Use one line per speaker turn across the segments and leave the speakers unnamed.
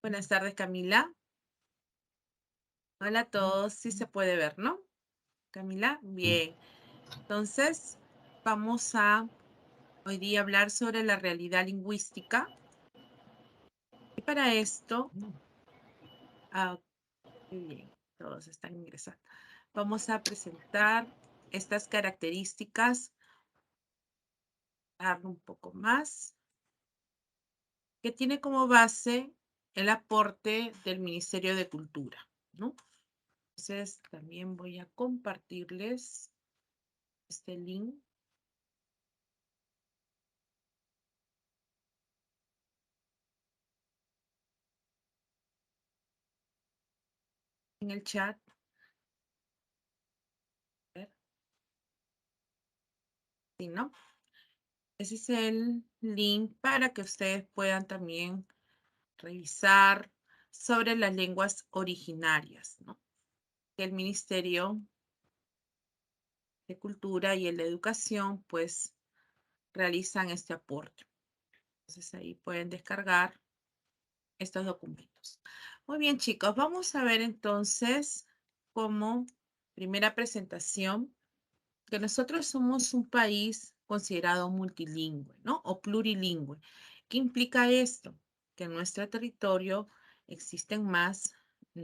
Buenas tardes, Camila. Hola a todos. Sí se puede ver, ¿no? Camila, bien. Entonces, vamos a hoy día hablar sobre la realidad lingüística. Y para esto, qué bien, todos están ingresando. Vamos a presentar estas características, darle un poco más, que tiene como base el aporte del Ministerio de Cultura, ¿no? Entonces, también voy a compartirles este link en el chat. A ver, ¿sí, no? Ese es el link para que ustedes puedan también revisar sobre las lenguas originarias, ¿no? Que el Ministerio de Cultura y el de Educación, pues, realizan este aporte. Entonces, ahí pueden descargar estos documentos. Muy bien, chicos, vamos a ver entonces como primera presentación que nosotros somos un país considerado multilingüe, ¿no? O plurilingüe. ¿Qué implica esto? Que en nuestro territorio existen más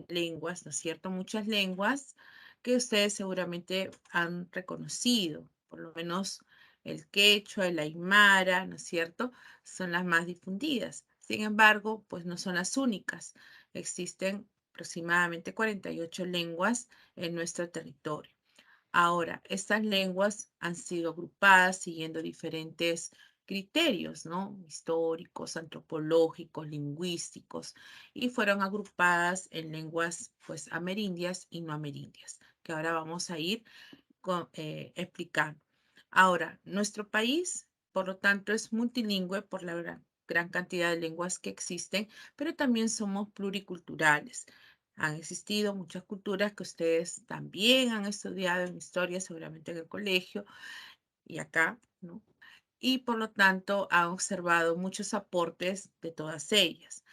lenguas, ¿no es cierto? Muchas lenguas que ustedes seguramente han reconocido, por lo menos el quechua, el aymara, ¿no es cierto? Son las más difundidas. Sin embargo, pues no son las únicas. Existen aproximadamente 48 lenguas en nuestro territorio. Ahora, estas lenguas han sido agrupadas siguiendo diferentes criterios, ¿no? Históricos, antropológicos, lingüísticos, y fueron agrupadas en lenguas, pues, amerindias y no amerindias, que ahora vamos a ir explicando. Ahora, nuestro país, por lo tanto, es multilingüe por la gran cantidad de lenguas que existen, pero también somos pluriculturales. Han existido muchas culturas que ustedes también han estudiado en historia, seguramente en el colegio y acá, ¿no? Y por lo tanto han observado muchos aportes de todas ellas.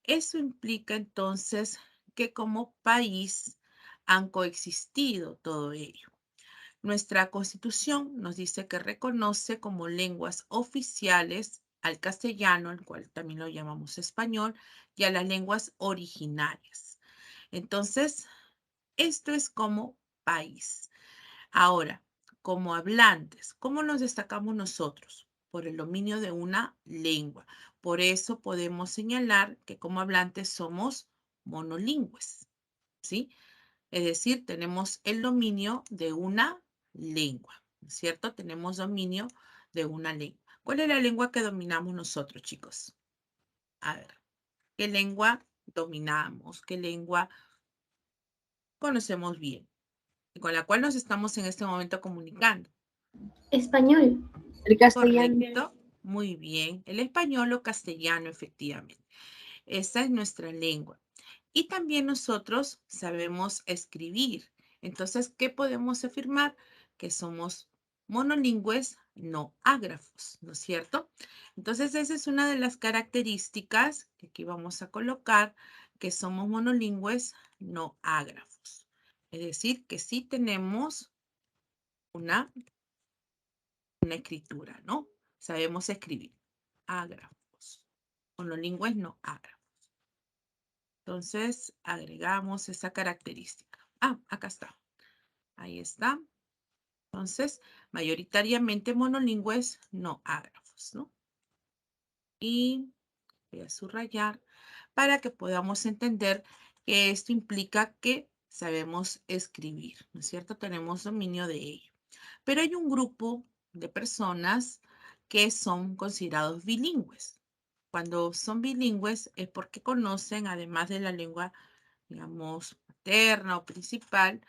Eso implica entonces que como país han coexistido todo ello. Nuestra Constitución nos dice que reconoce como lenguas oficiales al castellano, el cual también lo llamamos español, y a las lenguas originarias. Entonces, esto es como país. Ahora, como hablantes, ¿cómo nos destacamos nosotros? Por el dominio de una lengua. Por eso podemos señalar que como hablantes somos monolingües, ¿sí? Es decir, tenemos el dominio de una lengua, ¿cierto? Tenemos dominio de una lengua. ¿Cuál es la lengua que dominamos nosotros, chicos? A ver, ¿qué lengua dominamos? ¿Qué lengua conocemos bien? Y con la cual nos estamos en este momento comunicando.
Español, el castellano.
Correcto, muy bien. El español o castellano, efectivamente. Esa es nuestra lengua. Y también nosotros sabemos escribir. Entonces, ¿qué podemos afirmar? Que somos monolingües, no ágrafos, ¿no es cierto? Entonces, esa es una de las características que aquí vamos a colocar, que somos monolingües, no ágrafos. Es decir, que sí tenemos una escritura, ¿no? Sabemos escribir. Ágrafos. Monolingües, no ágrafos. Entonces, agregamos esa característica. Ah, acá está. Ahí está. Entonces, mayoritariamente monolingües, no ágrafos, ¿no? Y voy a subrayar para que podamos entender que esto implica que sabemos escribir, ¿no es cierto? Tenemos dominio de ello. Pero hay un grupo de personas que son considerados bilingües. Cuando son bilingües es porque conocen, además de la lengua, digamos, materna o principal,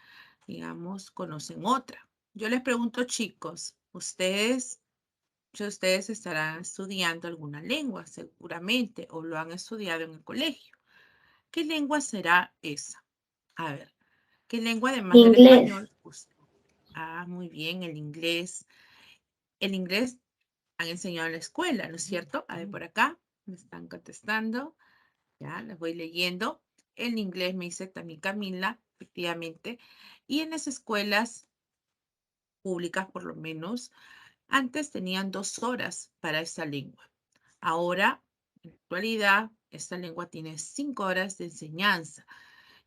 digamos, conocen otra. Yo les pregunto, chicos, muchos de ustedes estarán estudiando alguna lengua, seguramente, o lo han estudiado en el colegio. ¿Qué lengua será esa? A ver, ¿qué lengua además del
Inglés.
español? Pues, muy bien, el inglés. El inglés han enseñado en la escuela, ¿no es cierto? A ver, por acá me están contestando. Ya, las voy leyendo. En inglés me dice también Camila, efectivamente. Y en las escuelas públicas, por lo menos, antes tenían 2 horas para esta lengua. Ahora, en la actualidad, esta lengua tiene 5 horas de enseñanza.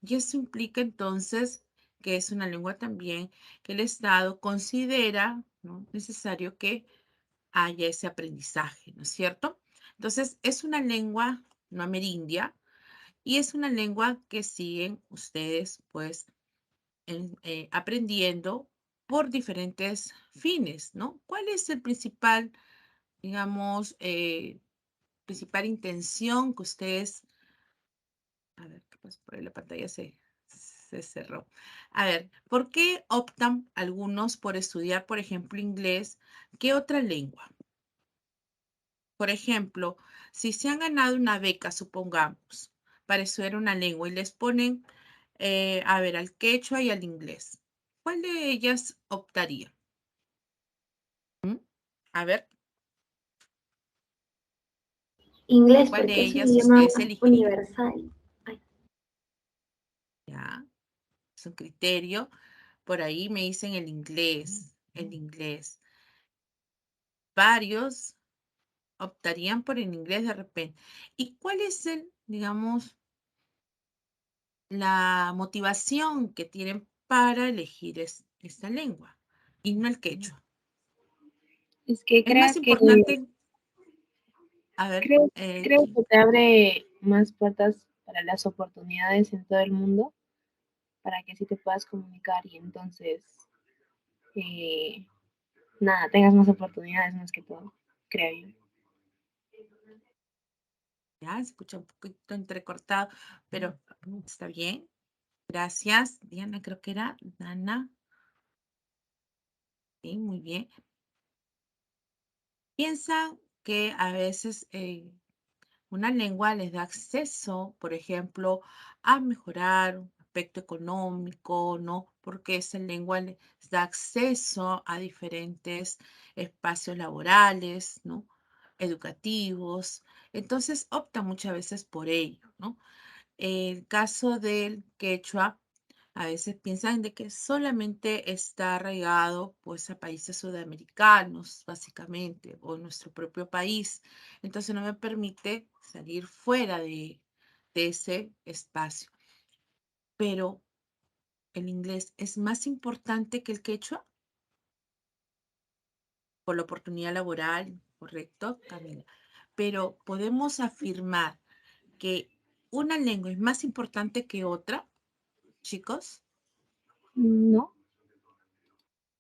Y eso implica entonces que es una lengua también que el Estado considera, ¿no?, necesario que haya ese aprendizaje, ¿no es cierto? Entonces, es una lengua no amerindia y es una lengua que siguen ustedes, pues, aprendiendo por diferentes fines, ¿no? ¿Cuál es el principal, digamos, principal intención que ustedes, a ver, qué pasó por ahí, la pantalla se cerró. A ver, ¿por qué optan algunos por estudiar, por ejemplo, inglés que otra lengua? Por ejemplo, si se han ganado una beca, supongamos, para estudiar una lengua y les ponen, a ver, al quechua y al inglés, ¿cuál de ellas optaría? ¿Mm? A ver,
Inglés,
¿cuál de
porque es un
ellas
idioma
ustedes elegirían?
universal. Ay,
Ya, es un criterio. Por ahí me dicen el inglés, el inglés. Varios optarían por el inglés de repente. ¿Y cuál es el, digamos, la motivación que tienen para elegir esta lengua y no el quechua?
es que
Es más importante, a ver,
creo, creo que te abre más puertas para las oportunidades en todo el mundo, para que así te puedas comunicar y entonces, eh, nada, tengas más oportunidades más que todo, creo yo.
ya se escucha un poquito entrecortado, pero está bien. Gracias, Diana, creo que era Dana. Sí, muy bien. Piensan que a veces una lengua les da acceso, por ejemplo, a mejorar un aspecto económico, ¿no? Porque esa lengua les da acceso a diferentes espacios laborales, ¿no? Educativos. Entonces optan muchas veces por ello, ¿no? El caso del quechua, a veces piensan de que solamente está arraigado pues a países sudamericanos, básicamente, o nuestro propio país. Entonces no me permite salir fuera de ese espacio. Pero el inglés es más importante que el quechua por la oportunidad laboral, ¿correcto, Camila? Pero podemos afirmar que una lengua es más importante que otra, chicos.
No,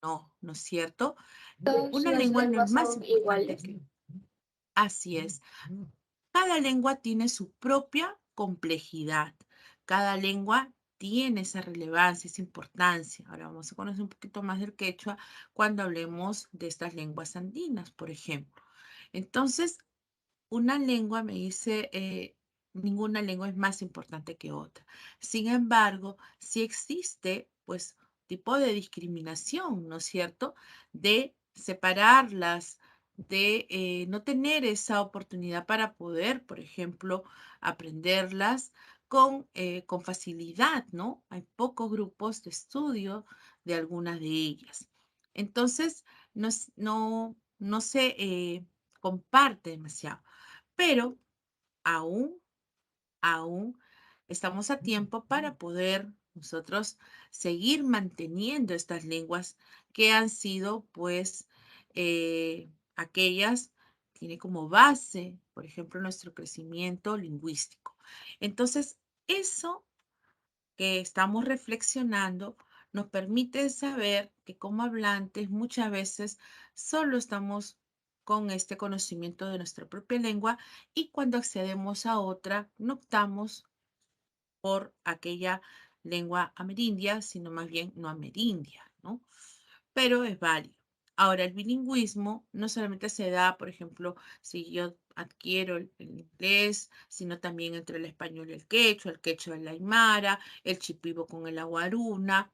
No, ¿no es cierto?
todas
Una
las
lengua no es
lenguas
más
son
importante
iguales.
que... Así es. Cada lengua tiene su propia complejidad. Cada lengua tiene esa relevancia, esa importancia. Ahora vamos a conocer un poquito más del quechua cuando hablemos de estas lenguas andinas, por ejemplo. Entonces, una lengua me dice, ninguna lengua es más importante que otra. Sin embargo, sí existe, pues, tipo de discriminación, ¿no es cierto? De separarlas, de no tener esa oportunidad para poder, por ejemplo, aprenderlas con facilidad, ¿no? Hay pocos grupos de estudio de algunas de ellas. Entonces, no se comparte demasiado. Pero aún, aún estamos a tiempo para poder nosotros seguir manteniendo estas lenguas que han sido, pues, aquellas, tiene como base, por ejemplo, nuestro crecimiento lingüístico. Entonces, eso que estamos reflexionando nos permite saber que como hablantes muchas veces solo estamos con este conocimiento de nuestra propia lengua y cuando accedemos a otra no optamos por aquella lengua amerindia, sino más bien no amerindia, ¿no? Pero es válido. Ahora, el bilingüismo no solamente se da, por ejemplo, si yo adquiero el inglés, sino también entre el español y el quechua y el aymara, el chipibo con el aguaruna,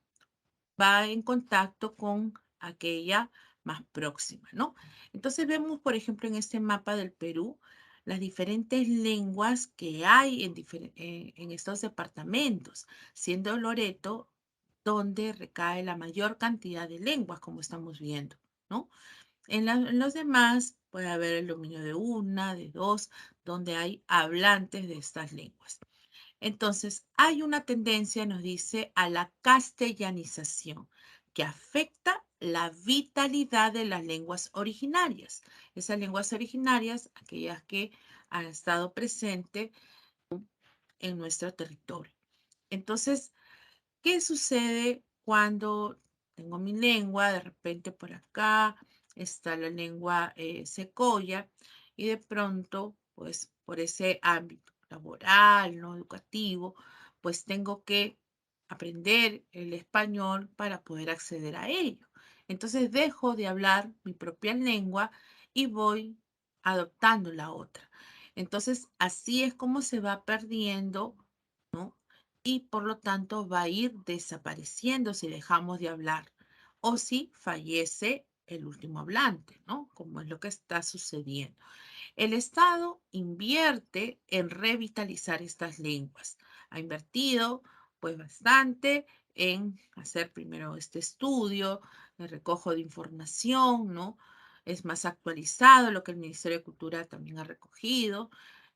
va en contacto con aquella más próxima, ¿no? Entonces vemos, por ejemplo, en este mapa del Perú, las diferentes lenguas que hay en estos departamentos, siendo Loreto donde recae la mayor cantidad de lenguas, como estamos viendo, ¿no? En los demás puede haber el dominio de una, de dos, donde hay hablantes de estas lenguas. Entonces, hay una tendencia, nos dice, a la castellanización que afecta la vitalidad de las lenguas originarias. Esas lenguas originarias, aquellas que han estado presentes en nuestro territorio. Entonces, ¿qué sucede cuando tengo mi lengua? De repente por acá está la lengua secoya y de pronto, pues por ese ámbito laboral, no educativo, pues tengo que aprender el español para poder acceder a ello. Entonces dejo de hablar mi propia lengua y voy adoptando la otra. Entonces así es como se va perdiendo, ¿no? Y por lo tanto va a ir desapareciendo si dejamos de hablar o si fallece el último hablante, ¿no? Como es lo que está sucediendo. El Estado invierte en revitalizar estas lenguas. Ha invertido pues bastante en hacer primero este estudio, el recojo de información, ¿no? Es más actualizado lo que el Ministerio de Cultura también ha recogido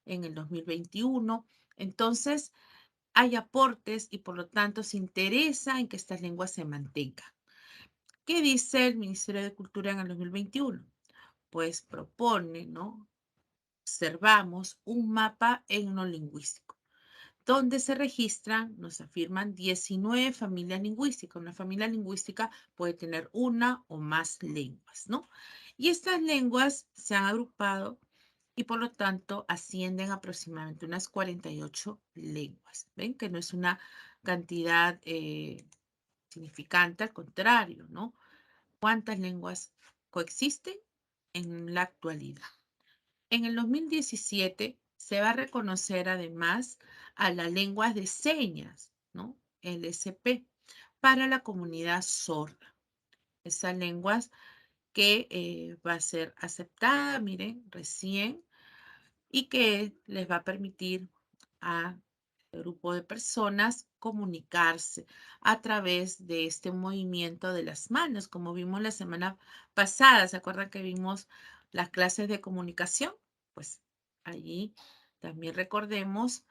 en el 2021. Entonces, hay aportes y por lo tanto se interesa en que estas lenguas se mantengan. ¿Qué dice el Ministerio de Cultura en el 2021? Pues propone, ¿no? Observamos un mapa etnolingüístico, donde se registran, nos afirman, 19 familias lingüísticas. Una familia lingüística puede tener una o más lenguas, ¿no? Y estas lenguas se han agrupado y por lo tanto ascienden aproximadamente unas 48 lenguas. ¿Ven? Que no es una cantidad significante, al contrario, ¿no? ¿Cuántas lenguas coexisten en la actualidad? En el 2017 se va a reconocer además a las lenguas de señas, ¿no? LSP, para la comunidad sorda. Esas lenguas que va a ser aceptada, miren, recién, y que les va a permitir a grupo de personas comunicarse a través de este movimiento de las manos, como vimos la semana pasada. ¿Se acuerdan que vimos las clases de comunicación? Pues allí también recordemos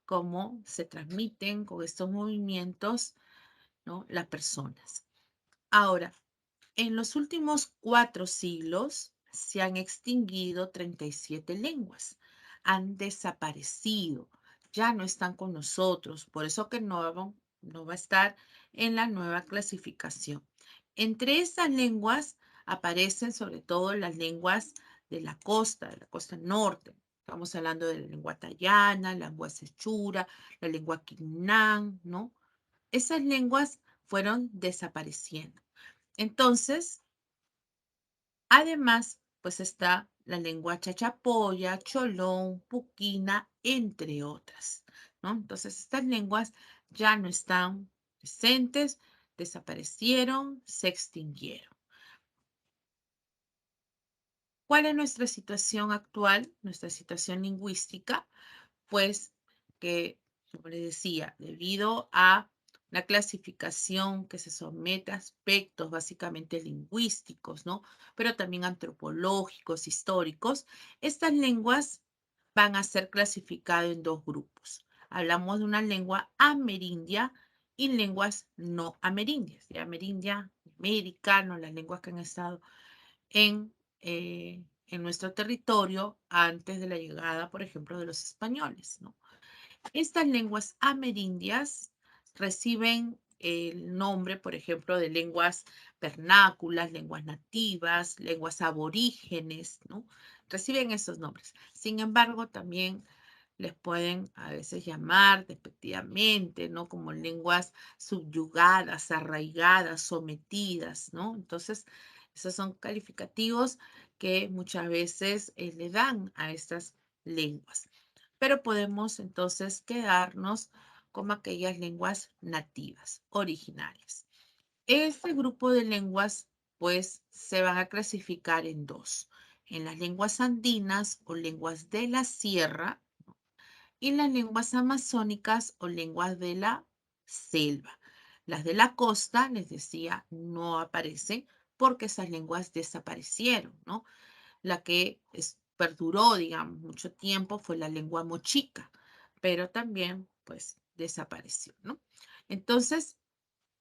cómo se transmiten con estos movimientos, ¿no? Las personas. Ahora, en los últimos 4 siglos se han extinguido 37 lenguas, han desaparecido, ya no están con nosotros, por eso que no va a estar en la nueva clasificación. Entre estas lenguas aparecen sobre todo las lenguas de la costa norte. Estamos hablando de la lengua tayana, la lengua sechura, la lengua quinnán, ¿no? Esas lenguas fueron desapareciendo. Entonces, además, pues está la lengua chachapoya, cholón, puquina, entre otras, ¿no? Entonces, estas lenguas ya no están presentes, desaparecieron, se extinguieron. ¿Cuál es nuestra situación actual, nuestra situación lingüística? Pues que, como les decía, debido a la clasificación que se somete a aspectos básicamente lingüísticos, ¿no? Pero también antropológicos, históricos, estas lenguas van a ser clasificadas en dos grupos. Hablamos de una lengua amerindia y lenguas no amerindias. Y amerindia, América, ¿no? Las lenguas que han estado en nuestro territorio antes de la llegada, por ejemplo, de los españoles, ¿no? Estas lenguas amerindias reciben el nombre, por ejemplo, de lenguas vernáculas, lenguas nativas, lenguas aborígenes, ¿no? Reciben esos nombres. Sin embargo, también les pueden a veces llamar despectivamente, ¿no? Como lenguas subyugadas, arraigadas, sometidas, ¿no? Entonces, esos son calificativos que muchas veces le dan a estas lenguas. Pero podemos entonces quedarnos con aquellas lenguas nativas, originarias. Este grupo de lenguas, pues, se van a clasificar en dos. en las lenguas andinas o lenguas de la sierra y las lenguas amazónicas o lenguas de la selva. Las de la costa, les decía, no aparecen porque esas lenguas desaparecieron, ¿no? La que perduró, digamos, mucho tiempo fue la lengua mochica, pero también, pues, desapareció, ¿no? Entonces,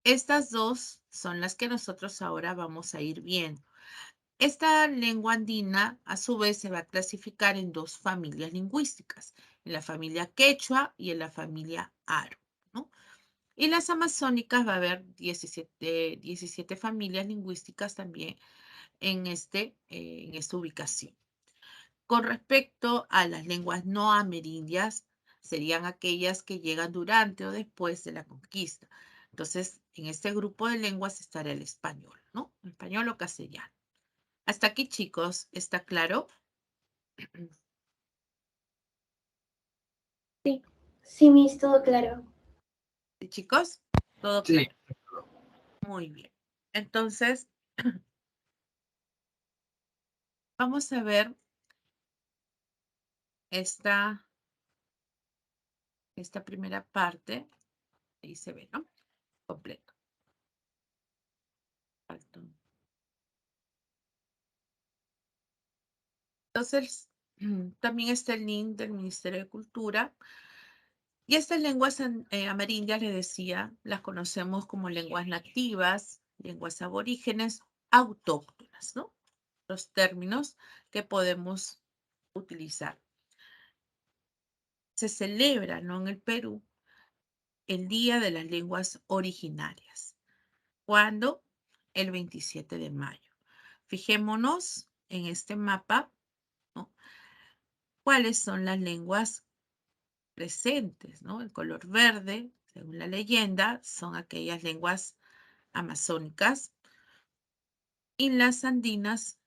estas dos son las que nosotros ahora vamos a ir viendo. Esta lengua andina, a su vez, se va a clasificar en dos familias lingüísticas, en la familia quechua y en la familia aro, ¿no? Y las amazónicas va a haber 17 familias lingüísticas también en esta ubicación. Con respecto a las lenguas no amerindias, serían aquellas que llegan durante o después de la conquista. Entonces, en este grupo de lenguas estará el español, ¿no? El español o castellano. Hasta aquí, chicos, ¿está claro?
Sí, sí, Miss, todo claro.
¿Sí, chicos? Todo
Sí.
claro. Muy bien. Entonces, vamos a ver esta primera parte. Ahí se ve, ¿no? Completo. Falta. Entonces, también está el link del Ministerio de Cultura. Y estas lenguas amerindias, les decía, las conocemos como lenguas nativas, lenguas aborígenes, autóctonas, ¿no? Los términos que podemos utilizar. Se celebra, ¿no?, en el Perú el Día de las Lenguas Originarias. ¿Cuándo? El 27 de mayo. Fijémonos en este mapa, ¿no?, cuáles son las lenguas presentes, ¿no? El color verde, según la leyenda, son aquellas lenguas amazónicas y las andinas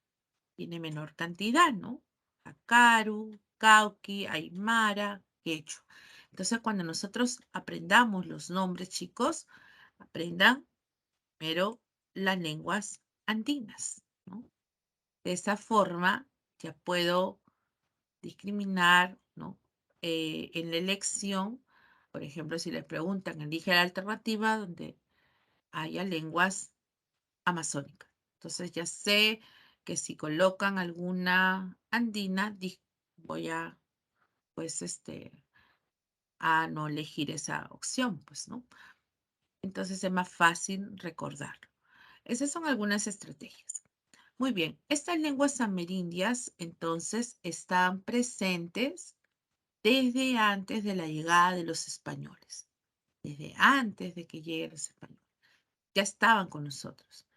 tiene menor cantidad, ¿no? Acaru, Cauqui, Aymara, Quechua. Entonces, cuando nosotros aprendamos los nombres, chicos, aprendan primero las lenguas andinas, ¿no? De esa forma ya puedo discriminar, ¿no? En la elección, por ejemplo, si les preguntan, elige la alternativa donde haya lenguas amazónicas. Entonces ya sé que si colocan alguna andina, voy a, pues, a no elegir esa opción, pues, ¿no? Entonces es más fácil recordarlo. Esas son algunas estrategias. Muy bien, estas lenguas amerindias entonces están presentes desde antes de la llegada de los españoles, desde antes de que lleguen los españoles. Ya estaban con nosotros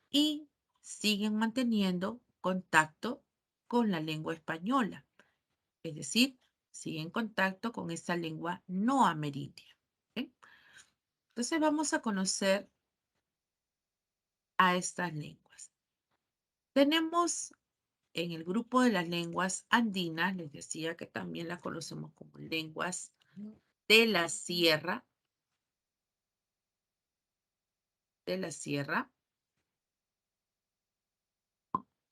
y siguen manteniendo contacto con la lengua española, es decir, siguen en contacto con esta lengua no amerindia. ¿Ok? Entonces vamos a conocer a estas lenguas. Tenemos en el grupo de las lenguas andinas, les decía que también las conocemos como lenguas de la sierra,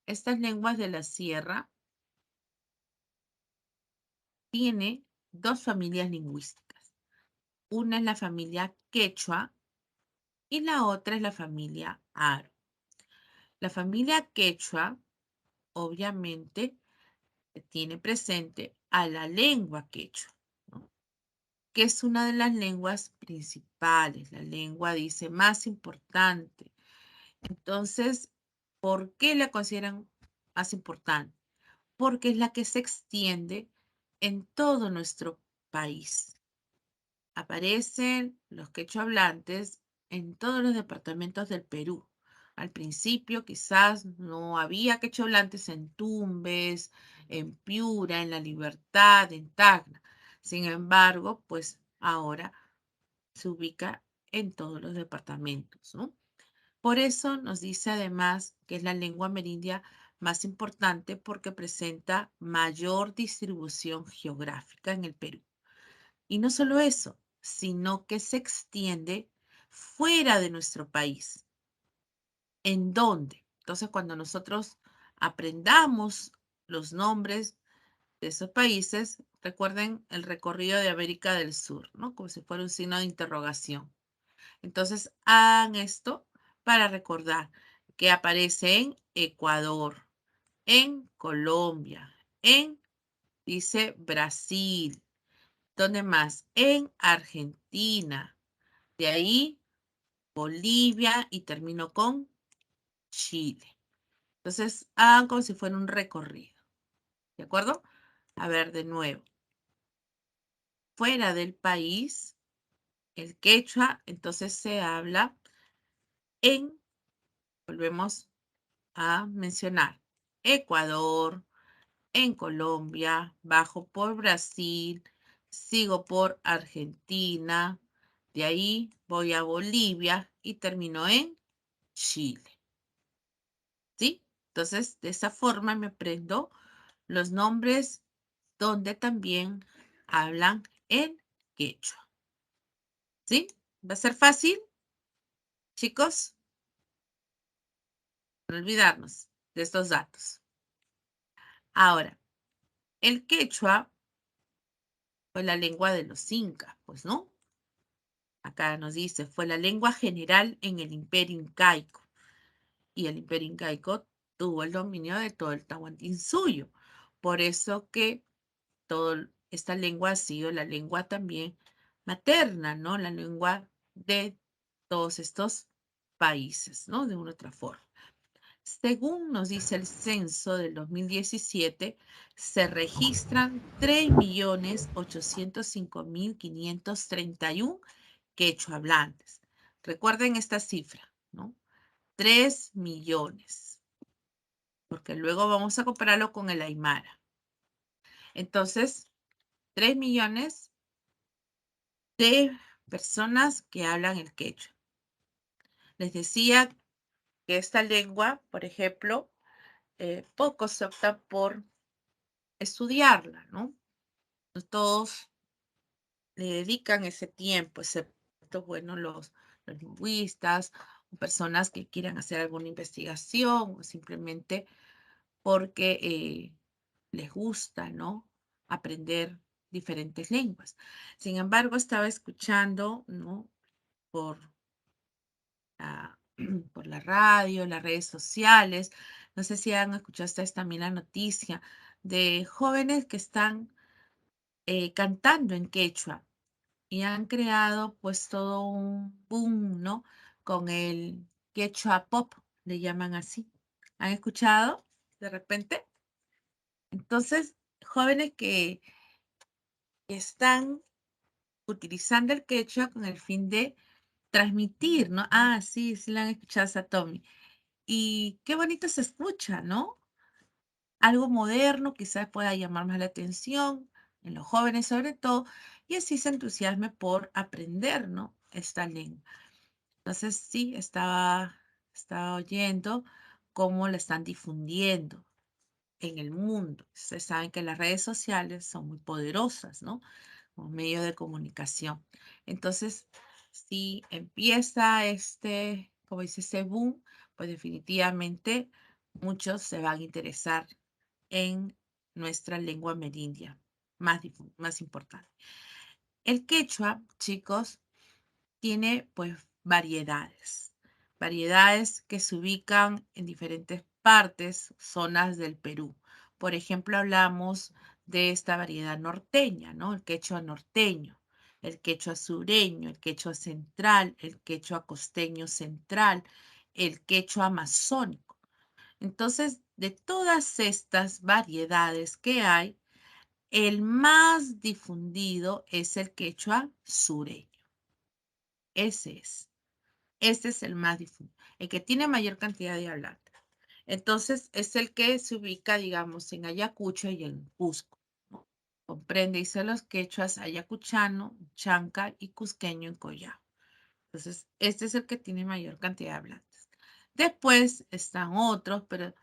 Estas lenguas de la sierra tiene dos familias lingüísticas. Una es la familia quechua y la otra es la familia aro. La familia quechua, obviamente, tiene presente a la lengua quechua, ¿no?, que es una de las lenguas principales, la lengua, dice, más importante. Entonces, ¿por qué la consideran más importante? Porque es la que se extiende en todo nuestro país. Aparecen los quechohablantes en todos los departamentos del Perú. Al principio quizás no había quechohablantes en Tumbes, en Piura, en La Libertad, en Tacna. Sin embargo, pues ahora se ubica en todos los departamentos, ¿no? Por eso nos dice además que es la lengua amerindia más importante porque presenta mayor distribución geográfica en el Perú. Y no solo eso, sino que se extiende fuera de nuestro país. ¿En dónde? Entonces, cuando nosotros aprendamos los nombres de esos países. Recuerden el recorrido de América del Sur, ¿no? Como si fuera un signo de interrogación. Entonces, hagan esto para recordar que aparece en Ecuador, en Colombia, dice Brasil. ¿Dónde más? En Argentina. De ahí, Bolivia y termino con Chile. Entonces, hagan como si fuera un recorrido. ¿De acuerdo? A ver, de nuevo. Fuera del país, el quechua, entonces se habla en, volvemos a mencionar, Ecuador, en Colombia, bajo por Brasil, sigo por Argentina, de ahí voy a Bolivia y termino en Chile. ¿Sí? Entonces, de esa forma me aprendo los nombres donde también hablan en quechua. ¿Sí? ¿Va a ser fácil, chicos? No olvidarnos de estos datos. Ahora, el quechua fue la lengua de los incas, pues, ¿no? Acá nos dice, fue la lengua general en el imperio incaico. Y el imperio incaico tuvo el dominio de todo el Tahuantinsuyo. Por eso que toda esta lengua ha sido la lengua también materna, ¿no? La lengua de todos estos países, ¿no? De una u otra forma. Según nos dice el censo del 2017, se registran 3.805.531 quechua hablantes. Recuerden esta cifra, ¿no? 3 millones, porque luego vamos a compararlo con el aymara. Entonces, 3 millones de personas que hablan el quechua. Les decía que esta lengua, por ejemplo, pocos se optan por estudiarla, ¿no? No todos le dedican ese tiempo, excepto, bueno, los lingüistas o personas que quieran hacer alguna investigación o simplemente porque les gusta, ¿no? Aprender diferentes lenguas. Sin embargo, estaba escuchando, ¿no? Por la, por la radio, las redes sociales. No sé si han escuchado ustedes también la noticia de jóvenes que están cantando en quechua y han creado pues todo un boom, ¿no? Con el quechua pop, le llaman así. ¿Han escuchado de repente? Entonces, jóvenes que están utilizando el quechua con el fin de transmitir, ¿no? Ah, sí, sí la han escuchado a Tommy. Y qué bonito se escucha, ¿no? Algo moderno quizás pueda llamar más la atención en los jóvenes sobre todo, y así se entusiasme por aprender, ¿no? Esta lengua. Entonces, sí, estaba oyendo cómo la están difundiendo en el mundo. Ustedes saben que las redes sociales son muy poderosas, ¿no? Como medio de comunicación. Entonces, si empieza como dice, ese boom, pues definitivamente muchos se van a interesar en nuestra lengua amerindia, más importante. El quechua, chicos, tiene pues variedades que se ubican en diferentes partes, zonas del Perú. Por ejemplo, hablamos de esta variedad norteña, ¿no? El quechua norteño, el quechua sureño, el quechua central, el quechua costeño central, el quechua amazónico. Entonces, de todas estas variedades que hay, el más difundido es el quechua sureño. Ese es. Este es el más difundido, el que tiene mayor cantidad de hablantes. Entonces, es el que se ubica, digamos, en Ayacucho y en Cusco, ¿no? Comprende, dice los quechuas ayacuchano, chanca y cusqueño en Collao. Entonces, este es el que tiene mayor cantidad de hablantes. Después están otros, pero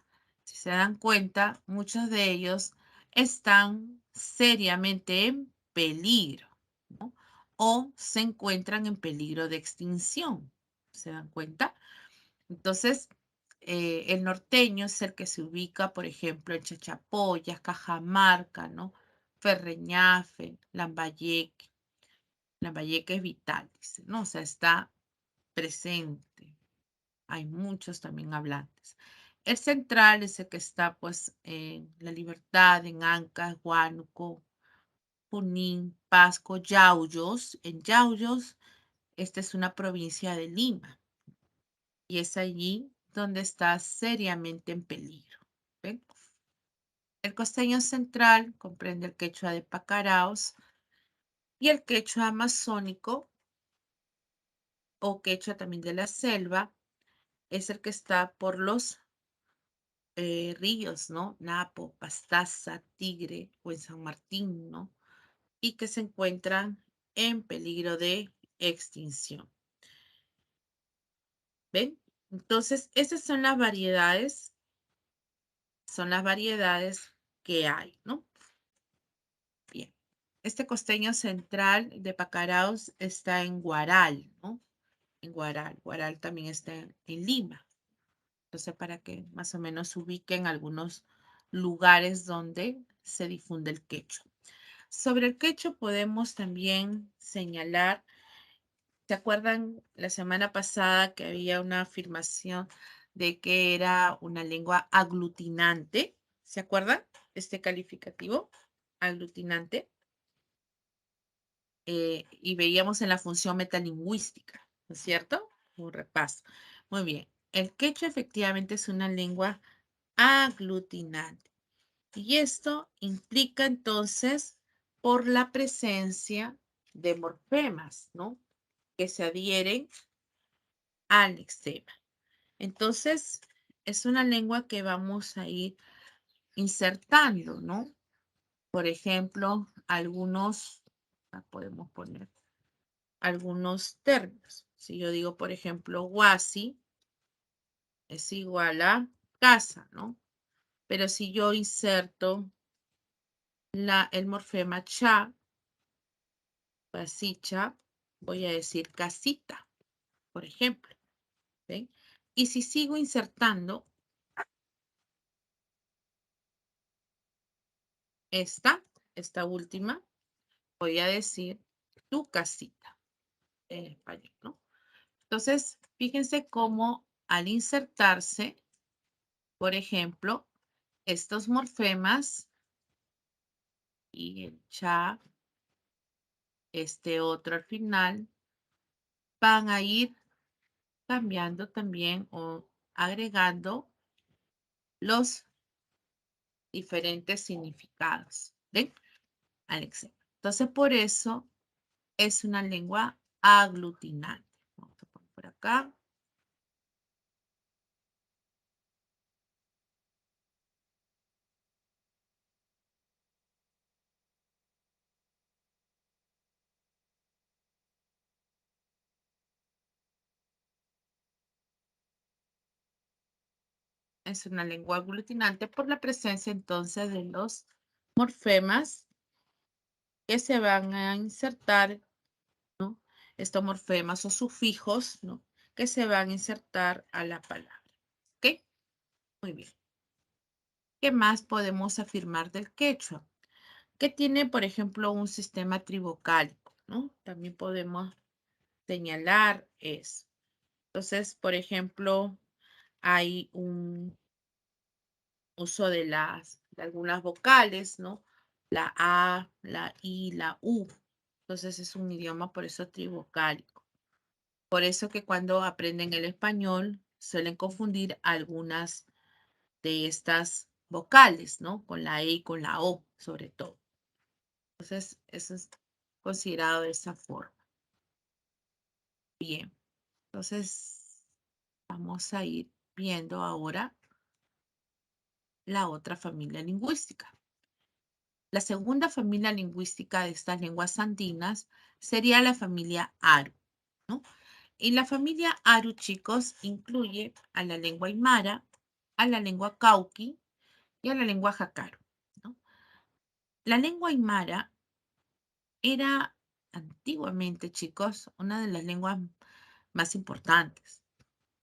si se dan cuenta, muchos de ellos están seriamente en peligro, ¿no? O se encuentran en peligro de extinción. ¿Se dan cuenta? Entonces, el norteño es el que se ubica, por ejemplo, en Chachapoyas, Cajamarca, ¿no? Ferreñafe, Lambayeque. Lambayeque es vital, dice, ¿no? O sea, está presente. Hay muchos también hablantes. El central es el que está, pues, en La Libertad, en Ancash, Huánuco, Junín, Pasco, Yauyos. En Yauyos, esta es una provincia de Lima y es allí donde está seriamente en peligro. ¿Ven? El costeño central comprende el quechua de Pacaraos y el quechua amazónico o quechua también de la selva, es el que está por los ríos, ¿no? Napo, Pastaza, Tigre o en San Martín, ¿no? Y que se encuentran en peligro de extinción. ¿Ven? Entonces, esas son las variedades que hay, ¿no? Bien. Este costeño central de Pacaraos está en Guaral, ¿no? En Guaral. Guaral también está en Lima. Entonces, para que más o menos se ubiquen algunos lugares donde se difunde el quechua. Sobre el quechua podemos también señalar, ¿se acuerdan la semana pasada que había una afirmación de que era una lengua aglutinante? ¿Se acuerdan? Este calificativo, aglutinante. Y veíamos en la función metalingüística, ¿no es cierto? Un repaso. Muy bien. El quechua efectivamente es una lengua aglutinante. Y esto implica entonces por la presencia de morfemas, ¿no? Que se adhieren al lexema. Entonces, es una lengua que vamos a ir insertando, ¿no? Por ejemplo, podemos poner algunos términos. Si yo digo, por ejemplo, huasi es igual a casa, ¿no? Pero si yo inserto el morfema cha, casicha, voy a decir casita, por ejemplo. ¿Ven? Y si sigo insertando esta última, voy a decir tu casita en español, ¿no? Entonces, fíjense cómo al insertarse, por ejemplo, estos morfemas y el cha, este otro al final, van a ir cambiando también o agregando los diferentes significados. ¿Ven? Alexa. Entonces, por eso es una lengua aglutinante. Vamos a poner por acá. Es una lengua aglutinante por la presencia entonces de los morfemas que se van a insertar, ¿no? Estos morfemas o sufijos, ¿no? Que se van a insertar a la palabra. ¿Ok? Muy bien. ¿Qué más podemos afirmar del quechua? Que tiene, por ejemplo, un sistema trivocálico, ¿no? También podemos señalar eso. Entonces, por ejemplo, hay un uso de algunas vocales, ¿no? La A, la I, la U. Entonces es un idioma por eso trivocálico. Por eso que cuando aprenden el español suelen confundir algunas de estas vocales, ¿no? Con la E y con la O, sobre todo. Entonces, eso es considerado de esa forma. Bien, entonces vamos a ir viendo ahora la otra familia lingüística. La segunda familia lingüística de estas lenguas andinas sería la familia Aru, ¿no? Y la familia Aru, chicos, incluye a la lengua Aymara, a la lengua Cauqui y a la lengua Jacaro, ¿no? La lengua Aymara era antiguamente, chicos, una de las lenguas más importantes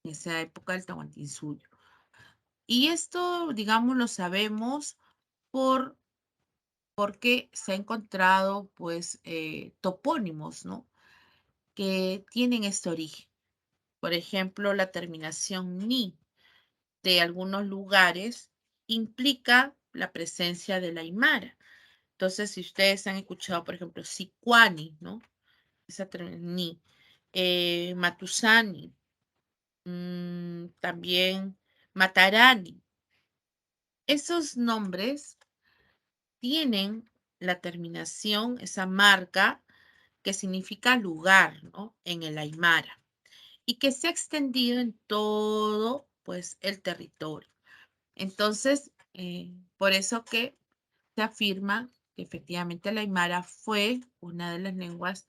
en esa época del Tahuantinsuyo. Y esto, digamos, lo sabemos porque se ha encontrado, pues, topónimos, ¿no? Que tienen este origen. Por ejemplo, la terminación ni de algunos lugares implica la presencia de la aymara. Entonces, si ustedes han escuchado, por ejemplo, Sicuani, ¿no? Esa ni, Matusani, también Matarani. Esos nombres tienen la terminación, esa marca que significa lugar, ¿no? En el aymara y que se ha extendido en todo, pues, el territorio. Entonces, por eso que se afirma que efectivamente el aymara fue una de las lenguas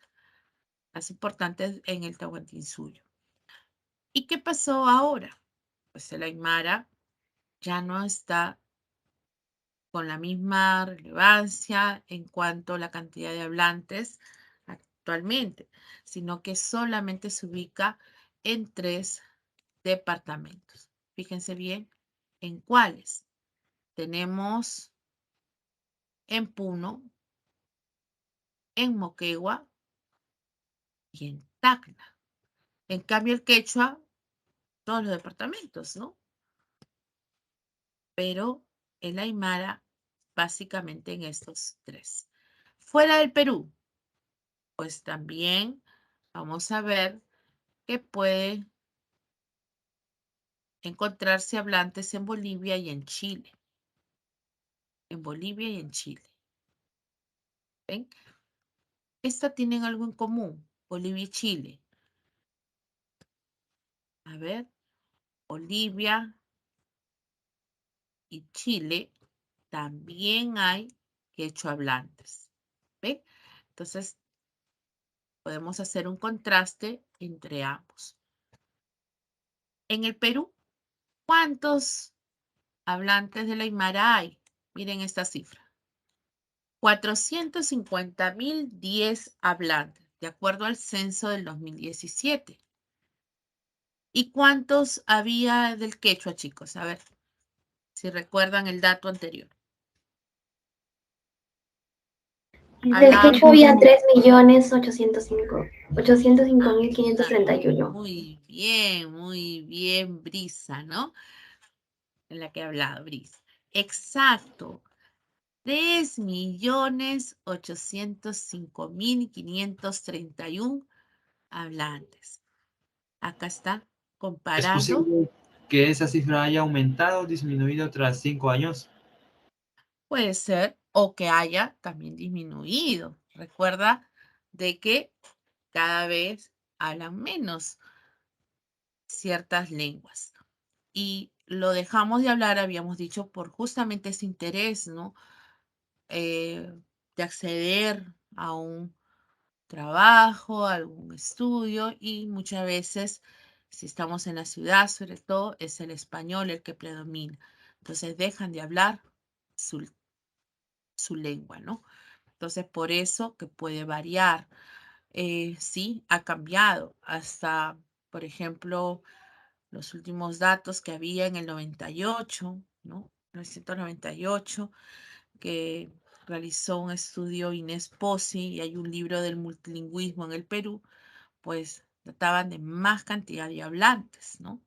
más importantes en el Tahuantinsuyo. ¿Y qué pasó ahora? Pues el aymara ya no está con la misma relevancia en cuanto a la cantidad de hablantes actualmente, sino que solamente se ubica en 3 departamentos. Fíjense bien en cuáles. Tenemos en Puno, en Moquegua y en Tacna. En cambio, el quechua, todos los departamentos, ¿no? Pero el aymara, básicamente en estos 3. Fuera del Perú, pues también vamos a ver que puede encontrarse hablantes en Bolivia y en Chile. En Bolivia y en Chile. ¿Ven? Estas tienen algo en común, Bolivia y Chile. A ver, Bolivia y Chile también hay quechua hablantes. ¿Ven? Entonces, podemos hacer un contraste entre ambos. En el Perú, ¿cuántos hablantes del aymara hay? Miren esta cifra. 450.010 hablantes, de acuerdo al censo del 2017. ¿Y cuántos había del quechua, chicos? A ver, si recuerdan el dato anterior.
Del quechua había 3.805.531.
Muy bien, Brisa, ¿no? En la que he hablado, Brisa. Exacto. 3.805.531 hablantes. Acá está,
¿Es
comparando.
posible que esa cifra haya aumentado o disminuido tras 5 años?
Puede ser, o que haya también disminuido. Recuerda de que cada vez hablan menos ciertas lenguas. Y lo dejamos de hablar, habíamos dicho, por justamente ese interés, ¿no? De acceder a un trabajo, a algún estudio y muchas veces, si estamos en la ciudad, sobre todo, es el español el que predomina. Entonces dejan de hablar su lengua, ¿no? Entonces, por eso que puede variar. Sí, ha cambiado hasta, por ejemplo, los últimos datos que había en el 98, ¿no? 1998, que realizó un estudio Inés Pozzi y hay un libro del multilingüismo en el Perú, pues databan de más cantidad de hablantes, ¿no?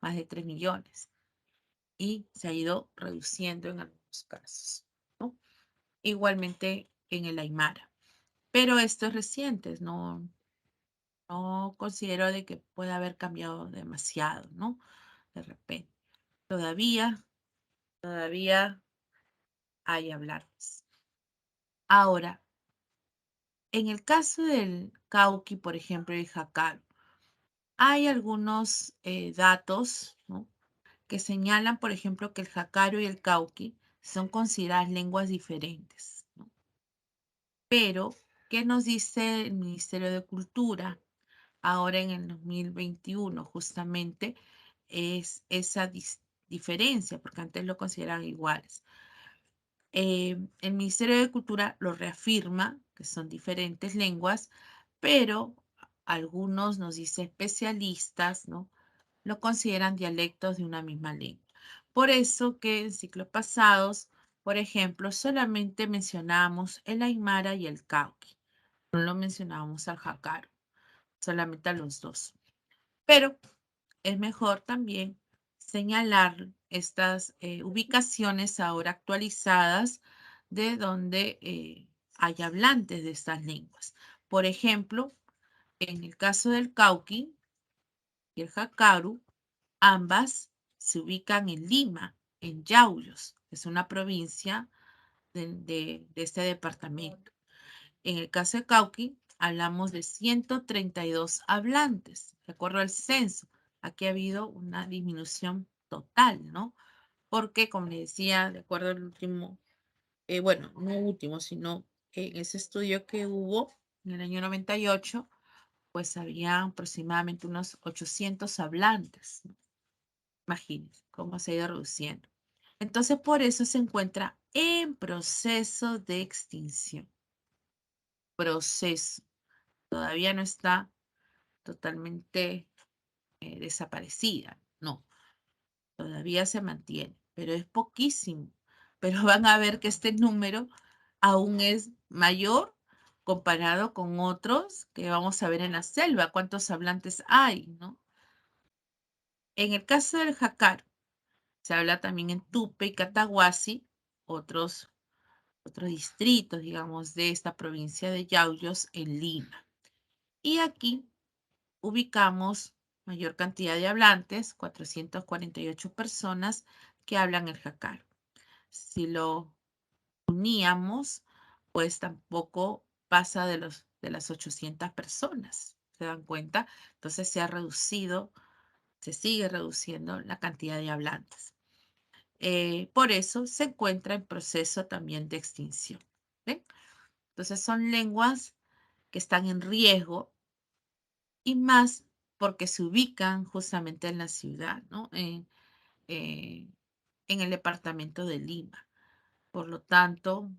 Más de 3 millones. Y se ha ido reduciendo en algunos casos, ¿no? Igualmente en el Aymara. Pero esto es reciente, no considero de que pueda haber cambiado demasiado, ¿no? De repente. Todavía hay hablantes. Ahora, en el caso del Cauqui, por ejemplo, y Jacal, hay algunos datos, ¿no? Que señalan, por ejemplo, que el jacaro y el cauqui son consideradas lenguas diferentes, ¿no? Pero, ¿qué nos dice el Ministerio de Cultura ahora en el 2021? Justamente es esa diferencia, porque antes lo consideraban iguales. El Ministerio de Cultura lo reafirma, que son diferentes lenguas, pero algunos, nos dice especialistas, ¿no? Lo consideran dialectos de una misma lengua. Por eso que en ciclos pasados, por ejemplo, solamente mencionamos el Aymara y el Cauqui. No lo mencionábamos al Jácaro, solamente a los dos. Pero es mejor también señalar estas ubicaciones ahora actualizadas de donde hay hablantes de estas lenguas. Por ejemplo, en el caso del Cauqui y el Jácaro, ambas se ubican en Lima, en Yauyos, que es una provincia de este departamento. En el caso de Cauqui, hablamos de 132 hablantes, de acuerdo al censo. Aquí ha habido una disminución total, ¿no? Porque, como les decía, de acuerdo al último, bueno, no último, sino en ese estudio que hubo en el año 98, pues había aproximadamente unos 800 hablantes, ¿no? Imagínense cómo se ha ido reduciendo. Entonces, por eso se encuentra en proceso de extinción. Proceso. Todavía no está totalmente desaparecida, no, todavía se mantiene, pero es poquísimo. Pero van a ver que este número aún es mayor comparado con otros que vamos a ver en la selva, cuántos hablantes hay, ¿no? En el caso del Jácaro, se habla también en Tupe y Cataguasi, otros distritos, digamos, de esta provincia de Yauyos en Lima. Y aquí ubicamos mayor cantidad de hablantes, 448 personas que hablan el Jácaro. Si lo uníamos, pues tampoco pasa de las 800 personas, ¿se dan cuenta? Entonces se ha reducido, se sigue reduciendo la cantidad de hablantes. Por eso se encuentra en proceso también de extinción. ¿Ven? Entonces son lenguas que están en riesgo y más porque se ubican justamente en la ciudad, ¿no? Eh, en el departamento de Lima. Por lo tanto,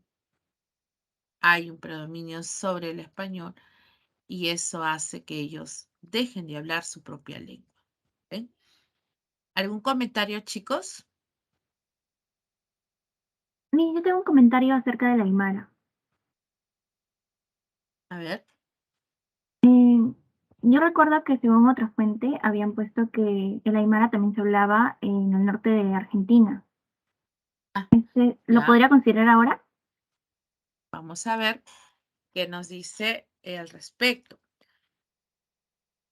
hay un predominio sobre el español y eso hace que ellos dejen de hablar su propia lengua. ¿Ven? ¿Algún comentario, chicos?
Yo tengo un comentario acerca de la Aymara.
A ver.
Yo recuerdo que según otra fuente habían puesto que el Aymara también se hablaba en el norte de Argentina.
Ah,
¿Lo
ya.
podría considerar ahora?
Vamos a ver qué nos dice al respecto.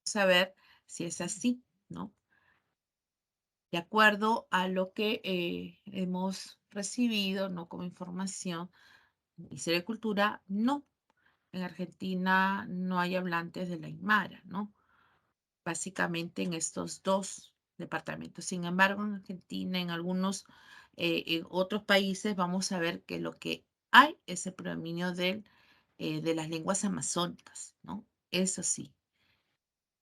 Vamos a ver si es así, ¿no? De acuerdo a lo que hemos recibido, ¿no? Como información, Ministerio de Cultura, no. En Argentina no hay hablantes de la Aymara, ¿no? Básicamente en estos dos departamentos. Sin embargo, en Argentina, en algunos en otros países, vamos a ver que lo que hay es el predominio de las lenguas amazónicas, ¿no? Eso sí.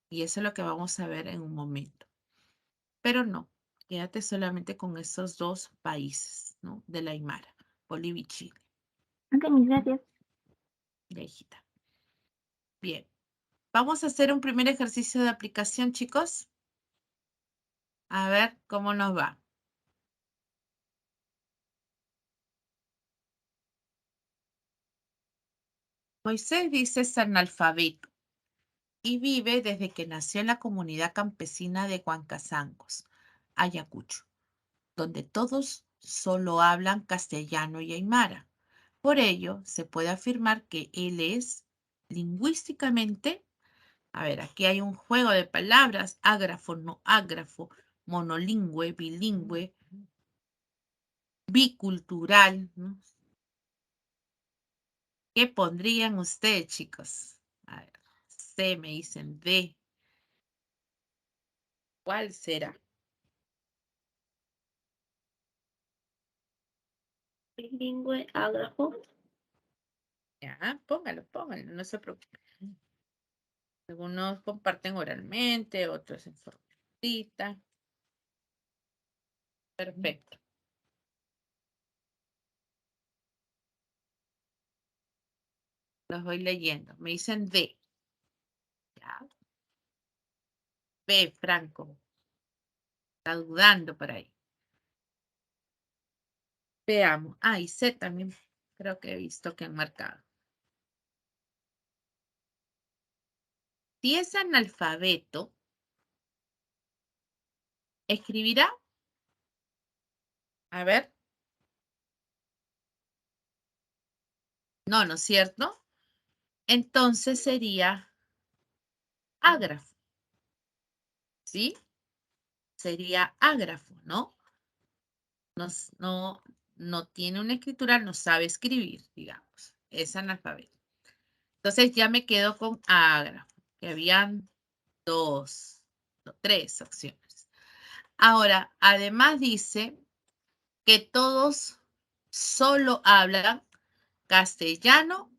Y eso es lo que vamos a ver en un momento. Pero no, quédate solamente con esos dos países, ¿no? De la Aymara, Bolivia y Chile.
Ok, mis gracias.
Ya, hijita. Bien. Vamos a hacer un primer ejercicio de aplicación, chicos. A ver cómo nos va. Moisés dice es analfabeto y vive desde que nació en la comunidad campesina de Huancazancos, Ayacucho, donde todos solo hablan castellano y aymara. Por ello, se puede afirmar que él es lingüísticamente, a ver, aquí hay un juego de palabras, ágrafo, no ágrafo, monolingüe, bilingüe, bicultural, ¿no? ¿Qué pondrían ustedes, chicos? A ver, C me dicen D. ¿Cuál será?
Bilingüe, ágrafo.
Ya, póngalo, no se preocupe. Algunos comparten oralmente, otros en forma escrita. Perfecto. Los voy leyendo. Me dicen D. Ya. B, Franco. Está dudando por ahí. Veamos. Ah, y C también creo que he visto que han marcado. Si es analfabeto, ¿escribirá? A ver. No, ¿no es cierto? Entonces sería ágrafo. ¿Sí? Sería ágrafo, ¿no? No tiene una escritura, no sabe escribir, digamos. Es analfabeto. Entonces ya me quedo con ágrafo, que habían tres opciones. Ahora, además dice que todos solo hablan castellano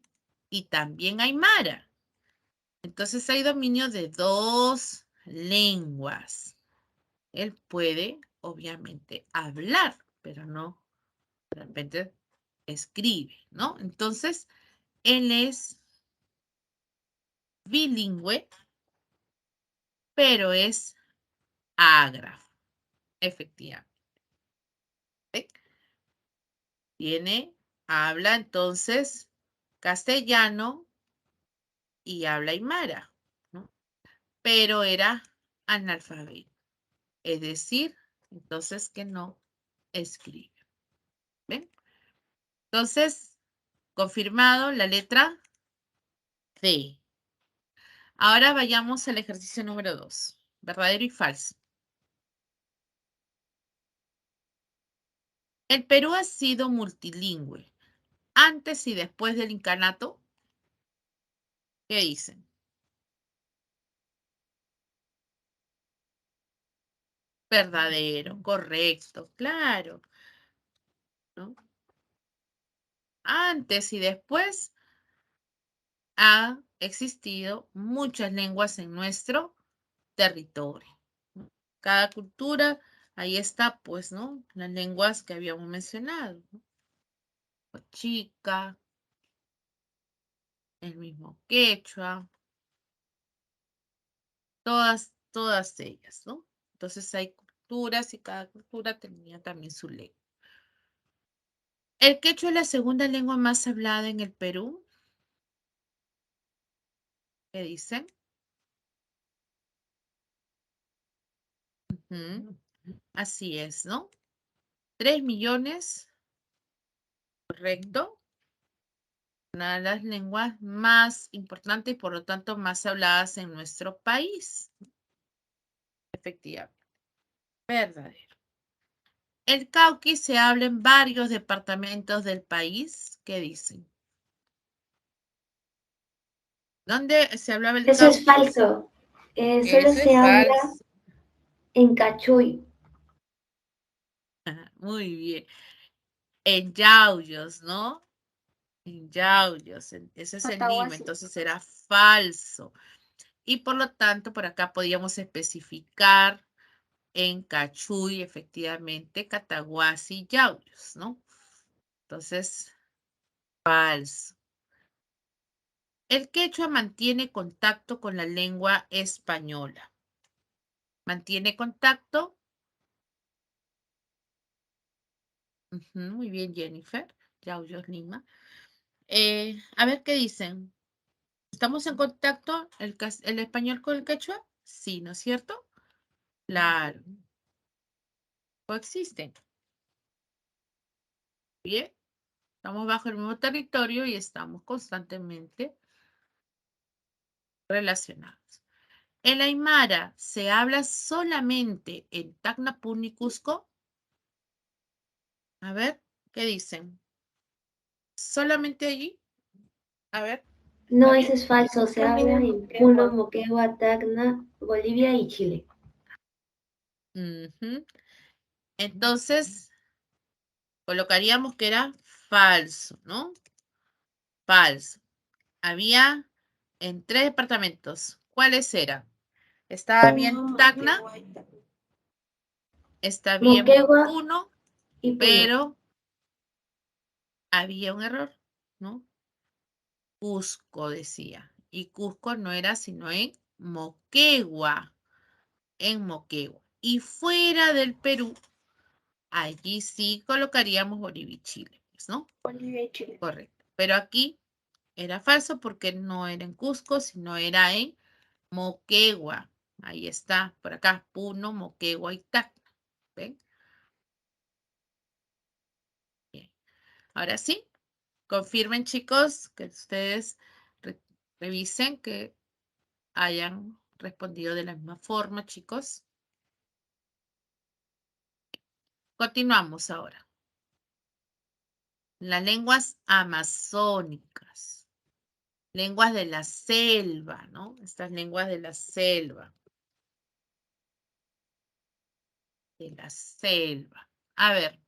y también aymara. Entonces hay dominio de dos lenguas. Él puede, obviamente, hablar, pero no, de repente escribe, ¿no? Entonces, él es bilingüe, pero es ágrafo, efectivamente. ¿Sí? Habla entonces castellano y habla aymara, ¿no? Pero era analfabeto, es decir, entonces que no escribe. ¿Ven? Entonces, confirmado la letra D. Ahora vayamos al ejercicio número 2. Verdadero y falso. El Perú ha sido multilingüe antes y después del incanato. ¿Qué dicen? Verdadero, correcto, claro, ¿no? Antes y después ha existido muchas lenguas en nuestro territorio. Cada cultura, ahí está, pues, ¿no? Las lenguas que habíamos mencionado, ¿no? Chica, el mismo quechua, todas ellas, ¿no? Entonces hay culturas y cada cultura tenía también su lengua. ¿El quechua es la segunda lengua más hablada en el Perú? ¿Qué dicen? Así es, ¿no? 3 millones, correcto. Una de las lenguas más importantes y por lo tanto más habladas en nuestro país. Efectivamente. Verdadero. El cauqui se habla en varios departamentos del país. ¿Qué dicen? ¿Dónde se hablaba el
Eso
cauqui?
es falso. Solo
Eso
se
es
habla
falso.
en Cachuy.
Muy bien. En Yauyos, ¿no? En Yauyos. Eso es en Lima, entonces era falso. Y por lo tanto, por acá podíamos especificar en Cachuy, efectivamente, Cataguasi, Yauyos, ¿no? Entonces, falso. El quechua mantiene contacto con la lengua española. ¿Mantiene contacto? Muy bien, Jennifer. Yauyos, Lima. A ver qué dicen. ¿Estamos en contacto el español con el quechua? Sí, ¿no es cierto? Claro. Coexisten. Bien. Estamos bajo el mismo territorio y estamos constantemente relacionados. ¿El aymara se habla solamente en Tacna, Puno y Cusco? A ver, ¿qué dicen? ¿Solamente allí? A ver.
No,
¿está
eso
bien?
es falso. Se habla en Puno, Moquegua, Tacna, Bolivia y Chile.
Entonces, colocaríamos que era falso, ¿no? Falso. Había en 3 departamentos. ¿Cuáles eran? Estaba bien Tacna, está bien
Moquegua
Puno,
y Puno.
pero había un error, ¿no? Cusco decía. Y Cusco no era sino en Moquegua. En Moquegua. Y fuera del Perú allí sí colocaríamos Bolivia y Chile, pues, ¿no?
Bolivia y Chile.
Correcto. Pero aquí era falso porque no era en Cusco, sino era en Moquegua. Ahí está, por acá, Puno, Moquegua y Tacna. ¿Ven? Bien. Ahora sí, confirmen, chicos, que ustedes revisen que hayan respondido de la misma forma, chicos. Continuamos ahora. Las lenguas amazónicas, lenguas de la selva, ¿no? Estas lenguas de la selva. De la selva. A ver,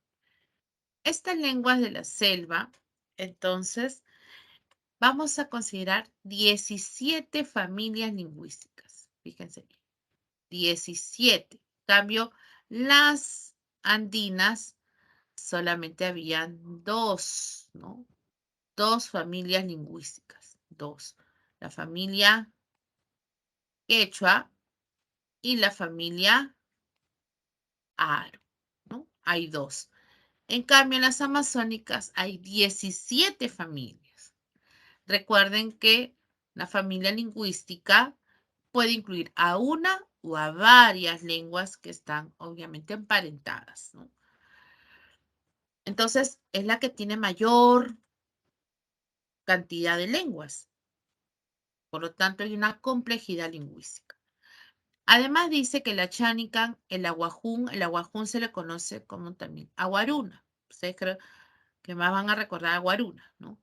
estas lenguas de la selva, entonces, vamos a considerar 17 familias lingüísticas. Fíjense bien. 17. En cambio, las andinas solamente habían 2, ¿no? 2 familias lingüísticas. 2. La familia quechua y la familia aro, ¿no? Hay 2. En cambio, en las amazónicas hay 17 familias. Recuerden que la familia lingüística puede incluir a una o a varias lenguas que están obviamente emparentadas, ¿no? Entonces, es la que tiene mayor cantidad de lenguas. Por lo tanto, hay una complejidad lingüística. Además, dice que la Chanican, el aguajún se le conoce como también aguaruna. Ustedes creo que más van a recordar aguaruna, ¿no?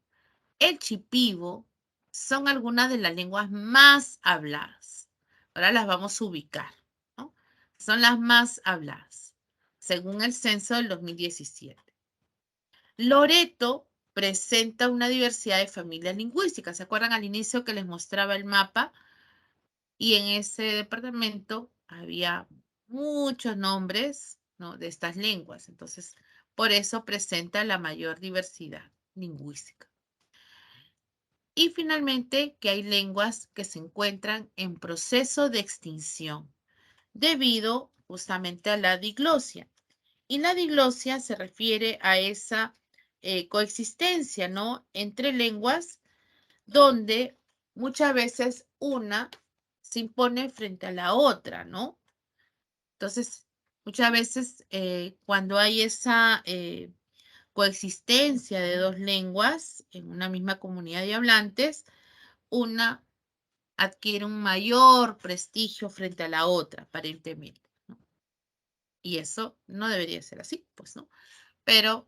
El chipivo son algunas de las lenguas más habladas. Ahora las vamos a ubicar, ¿no? Son las más habladas, según el censo del 2017. Loreto presenta una diversidad de familias lingüísticas. ¿Se acuerdan al inicio que les mostraba el mapa? Y en ese departamento había muchos nombres, ¿no?, de estas lenguas. Entonces, por eso presenta la mayor diversidad lingüística. Y finalmente, que hay lenguas que se encuentran en proceso de extinción debido justamente a la diglosia. Y la diglosia se refiere a esa coexistencia, ¿no?, entre lenguas donde muchas veces una se impone frente a la otra, ¿no? Entonces, muchas veces cuando hay esa coexistencia de 2 lenguas en una misma comunidad de hablantes, una adquiere un mayor prestigio frente a la otra, aparentemente, ¿no? Y eso no debería ser así, pues, ¿no? Pero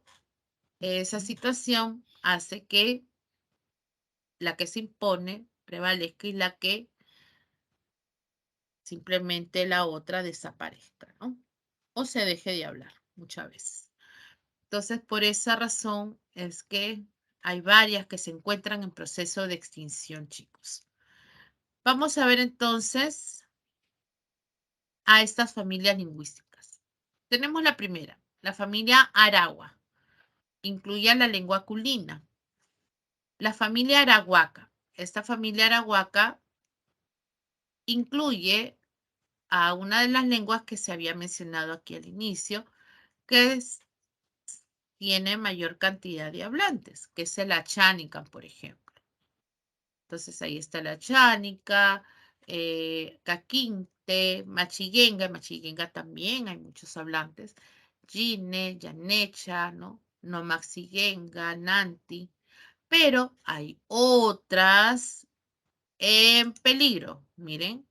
esa situación hace que la que se impone prevalezca y la que simplemente la otra desaparezca, ¿no? O se deje de hablar muchas veces. Entonces, por esa razón es que hay varias que se encuentran en proceso de extinción, chicos. Vamos a ver entonces a estas familias lingüísticas. Tenemos la primera, la familia Aragua. Incluye a la lengua culina. La familia Arahuaca. Esta familia Arahuaca incluye a una de las lenguas que se había mencionado aquí al inicio, que tiene mayor cantidad de hablantes, que es el Achanican, por ejemplo. Entonces ahí está la Chánica, Caquinte, Machiguenga también hay muchos hablantes, Yine, Yanecha, ¿no? Nomaxiguenga, Nanti, pero hay otras en peligro, miren,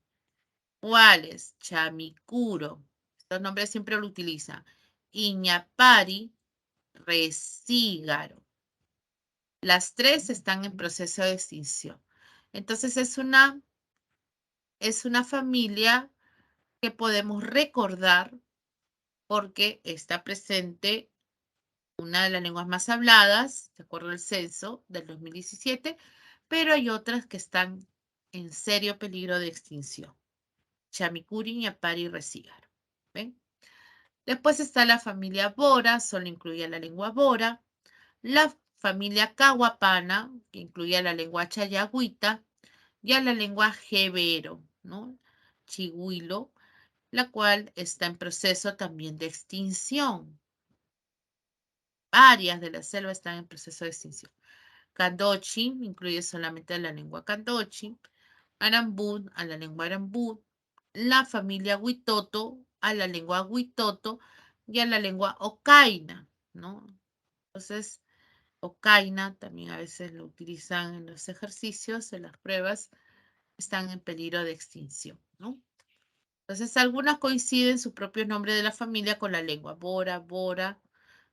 ¿cuáles? Chamicuro, estos nombres siempre lo utilizan, Iñapari, Resígaro. Las 3 están en proceso de extinción. Entonces es una familia que podemos recordar porque está presente una de las lenguas más habladas, de acuerdo al censo del 2017, pero hay otras que están en serio peligro de extinción. Chamicuri, Iñapari y Resígaro. ¿Ven? Después está la familia Bora, solo incluye la lengua Bora. La familia Cahuapana, que incluye la lengua Chayagüita, y a la lengua Jebero, ¿no? Chihuilo, la cual está en proceso también de extinción. Varias de la selva están en proceso de extinción. Kandochi incluye solamente la lengua Kandochi. Arambú a la lengua Arambú. La familia Huitoto a la lengua Huitoto y a la lengua Okaina, ¿no? Entonces, Okaina también a veces lo utilizan en los ejercicios, en las pruebas, están en peligro de extinción, ¿no? Entonces, algunas coinciden su propio nombre de la familia con la lengua. Bora, Bora,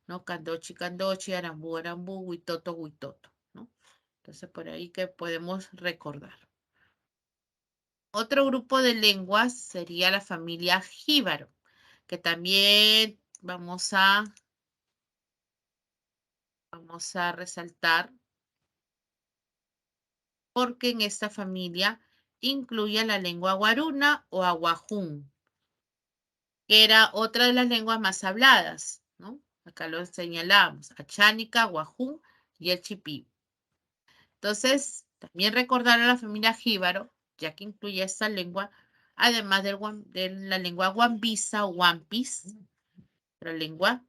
¿no? Kandochi, Kandochi, Arambú, Arambú, Huitoto, Huitoto, ¿no? Entonces, por ahí que podemos recordar. Otro grupo de lenguas sería la familia jíbaro, que también vamos a resaltar porque en esta familia incluye la lengua guaruna o aguajún, que era otra de las lenguas más habladas, ¿no? Acá lo señalamos, achánica, aguajún y el chipí. Entonces, también recordar a la familia jíbaro, ya que incluye esta lengua, además de la lengua guambisa o guampis, la lengua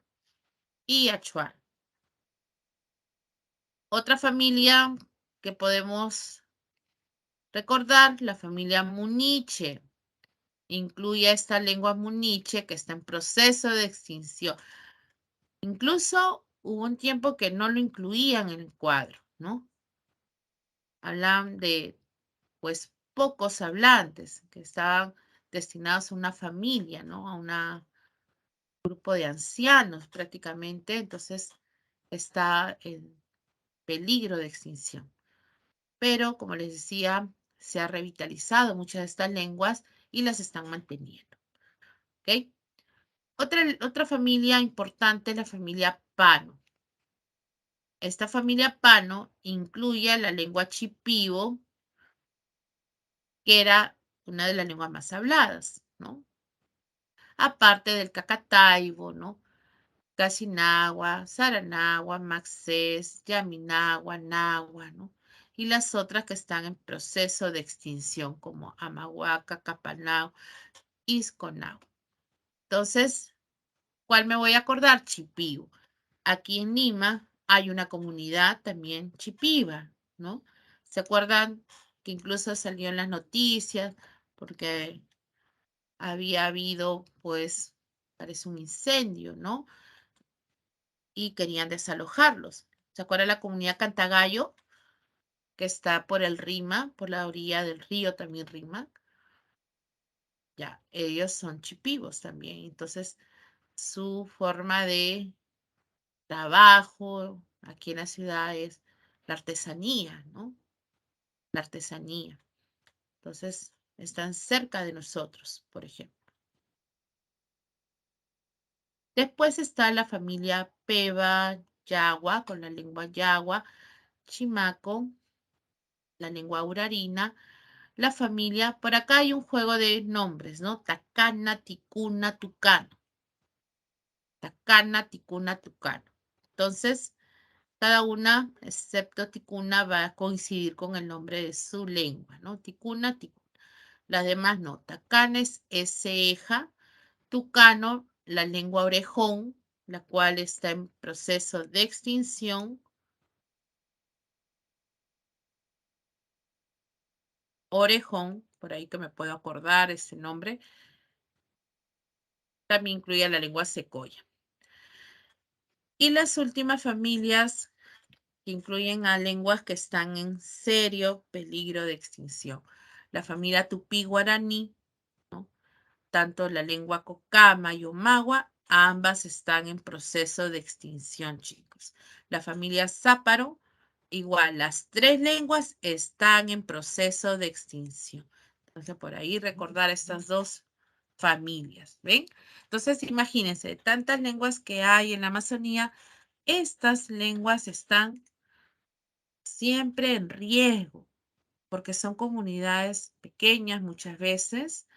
y achuar. Otra familia que podemos recordar, la familia muniche. Incluye esta lengua muniche que está en proceso de extinción. Incluso hubo un tiempo que no lo incluían en el cuadro, ¿no? Hablan de, pues, pocos hablantes que estaban destinados a una familia, ¿no? A un grupo de ancianos prácticamente. Entonces, está en peligro de extinción. Pero, como les decía, se ha revitalizado muchas de estas lenguas y las están manteniendo. ¿Ok? Otra familia importante es la familia Pano. Esta familia Pano incluye la lengua Chipibo, que era una de las lenguas más habladas, ¿no? Aparte del Cacataibo, ¿no? Casinagua, Saranagua, Maxés, Yaminagua, Nagua, ¿no? Y las otras que están en proceso de extinción, como Amahuaca, Capanau, Isconau. Entonces, ¿cuál me voy a acordar? Chipibo. Aquí en Lima hay una comunidad también chipiba, ¿no? ¿Se acuerdan que incluso salió en las noticias porque había habido, pues, parece un incendio, ¿no? Y querían desalojarlos. ¿Se acuerdan la comunidad Cantagallo? Que está por el Rima, por la orilla del río también Rima. Ya, ellos son chipibos también. Entonces, su forma de trabajo aquí en la ciudad es la artesanía, ¿no? La artesanía. Entonces, están cerca de nosotros, por ejemplo. Después está la familia Peba, Yagua, con la lengua Yagua, Chimaco, la lengua Urarina, la familia, por acá hay un juego de nombres, ¿no? Tacana, Ticuna, Tucano. Tacana, Ticuna, Tucano. Entonces, cada una, excepto Ticuna, va a coincidir con el nombre de su lengua, ¿no? Ticuna, Ticuna. Las demás no. Tacana es Eja, Tucano, la lengua orejón, la cual está en proceso de extinción. Orejón, por ahí que me puedo acordar ese nombre. También incluye la lengua secoya. Y las últimas familias que incluyen a lenguas que están en serio peligro de extinción. La familia tupí-guaraní, ¿no? Tanto la lengua cocama y omagua, ambas están en proceso de extinción, chicos. La familia záparo, igual, las tres lenguas están en proceso de extinción. Entonces, por ahí recordar estas dos familias, ¿ven? Entonces, imagínense, tantas lenguas que hay en la Amazonía, estas lenguas están siempre en riesgo, porque son comunidades pequeñas muchas veces,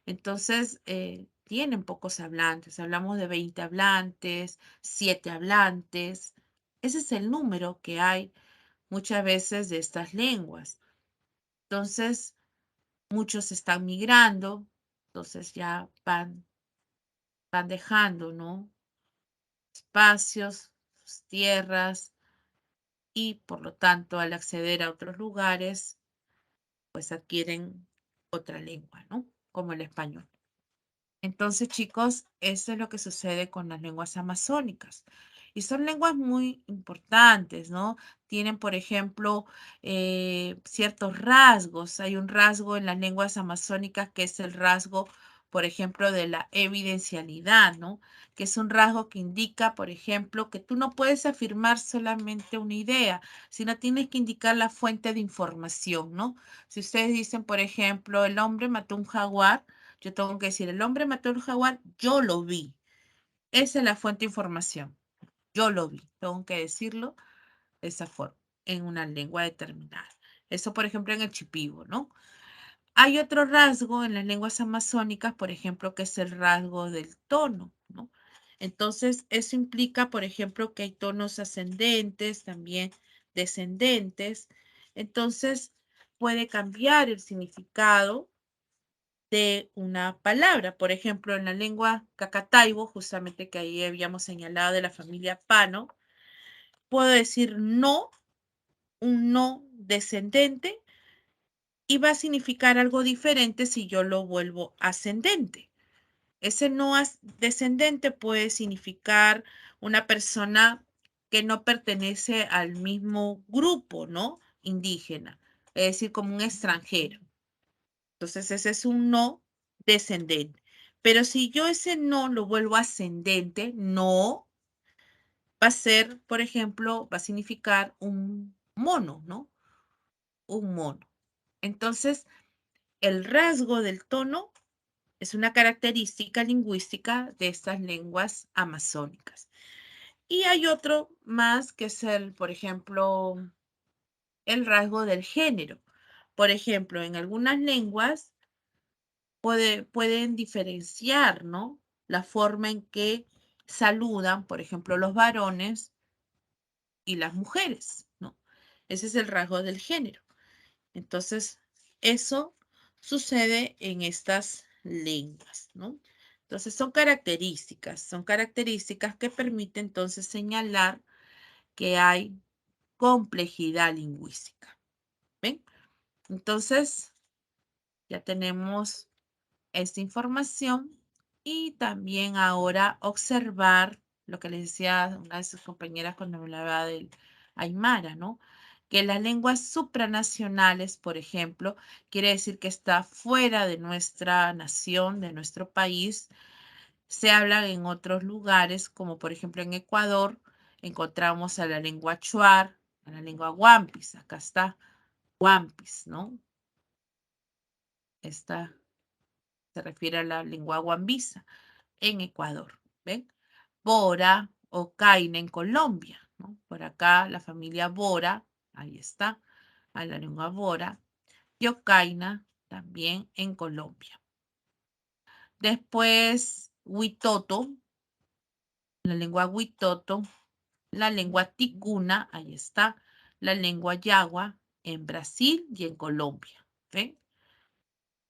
entonces tienen pocos hablantes. Hablamos de 20 hablantes, 7 hablantes. Ese es el número que hay muchas veces de estas lenguas. Entonces, muchos están migrando, entonces ya van dejando, ¿no? Espacios, sus tierras y por lo tanto al acceder a otros lugares, pues adquieren otra lengua, ¿no? Como el español. Entonces, chicos, eso es lo que sucede con las lenguas amazónicas. Y son lenguas muy importantes, ¿no? Tienen, por ejemplo, ciertos rasgos. Hay un rasgo en las lenguas amazónicas que es el rasgo, por ejemplo, de la evidencialidad, ¿no? Que es un rasgo que indica, por ejemplo, que tú no puedes afirmar solamente una idea, sino tienes que indicar la fuente de información, ¿no? Si ustedes dicen, por ejemplo, el hombre mató un jaguar, yo tengo que decir, el hombre mató al jaguar, yo lo vi. Esa es la fuente de información. Yo lo vi. Tengo que decirlo de esa forma, en una lengua determinada. Eso, por ejemplo, en el Shipibo, ¿no? Hay otro rasgo en las lenguas amazónicas, por ejemplo, que es el rasgo del tono, ¿no? Entonces, eso implica, por ejemplo, que hay tonos ascendentes, también descendentes. Entonces, puede cambiar el significado de una palabra. Por ejemplo, en la lengua cacataibo, justamente que ahí habíamos señalado de la familia Pano, puedo decir no, un no descendente, y va a significar algo diferente si yo lo vuelvo ascendente. Ese no descendente puede significar una persona que no pertenece al mismo grupo, ¿no? Indígena, es decir, como un extranjero. Entonces, ese es un no descendente. Pero si yo ese no lo vuelvo ascendente, no va a ser, por ejemplo, va a significar un mono, ¿no? Un mono. Entonces, el rasgo del tono es una característica lingüística de estas lenguas amazónicas. Y hay otro más que es el, por ejemplo, el rasgo del género. Por ejemplo, en algunas lenguas pueden diferenciar, ¿no? La forma en que saludan, por ejemplo, los varones y las mujeres, ¿no? Ese es el rasgo del género. Entonces, eso sucede en estas lenguas, ¿no? Entonces, son características que permiten entonces señalar que hay complejidad lingüística. ¿Ven? Entonces, ya tenemos esta información y también ahora observar lo que les decía una de sus compañeras cuando me hablaba del Aymara, ¿no? Que las lenguas supranacionales, por ejemplo, quiere decir que está fuera de nuestra nación, de nuestro país, se hablan en otros lugares, como por ejemplo en Ecuador, encontramos a la lengua chuar, a la lengua guampis, acá está guampis, ¿no? Esta se refiere a la lengua guambisa en Ecuador, ¿ven? Bora o Caina en Colombia, ¿no? Por acá la familia Bora, ahí está, a la lengua Bora, y Ocaina también en Colombia. Después, Huitoto, la lengua Huitoto, la lengua Ticuna, ahí está, la lengua Yagua en Brasil y en Colombia, ¿ven?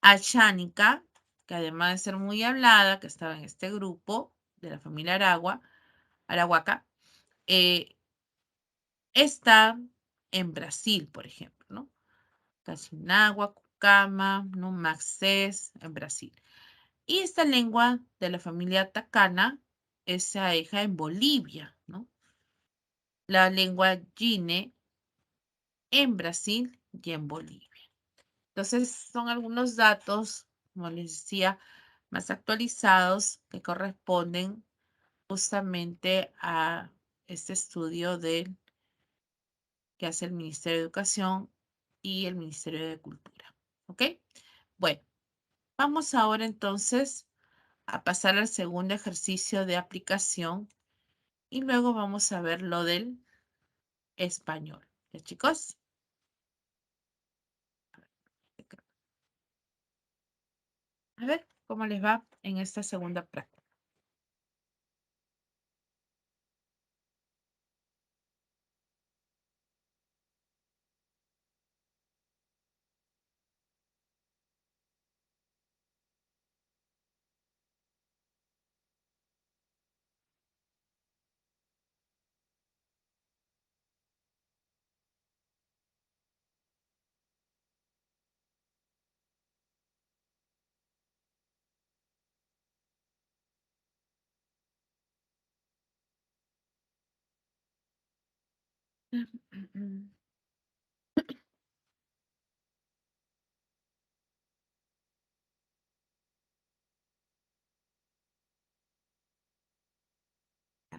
Achánica, que además de ser muy hablada, que estaba en este grupo de la familia Arahuaca, está en Brasil, por ejemplo, ¿no? Casinagua, Cucama, ¿no? Maxés, en Brasil. Y esta lengua de la familia Tacana se aeja en Bolivia, ¿no? La lengua Gine en Brasil y en Bolivia. Entonces, son algunos datos, como les decía, más actualizados que corresponden justamente a este estudio que hace el Ministerio de Educación y el Ministerio de Cultura. ¿Ok? Bueno, vamos ahora entonces a pasar al segundo ejercicio de aplicación y luego vamos a ver lo del español. ¿Ya, chicos? A ver cómo les va en esta segunda práctica.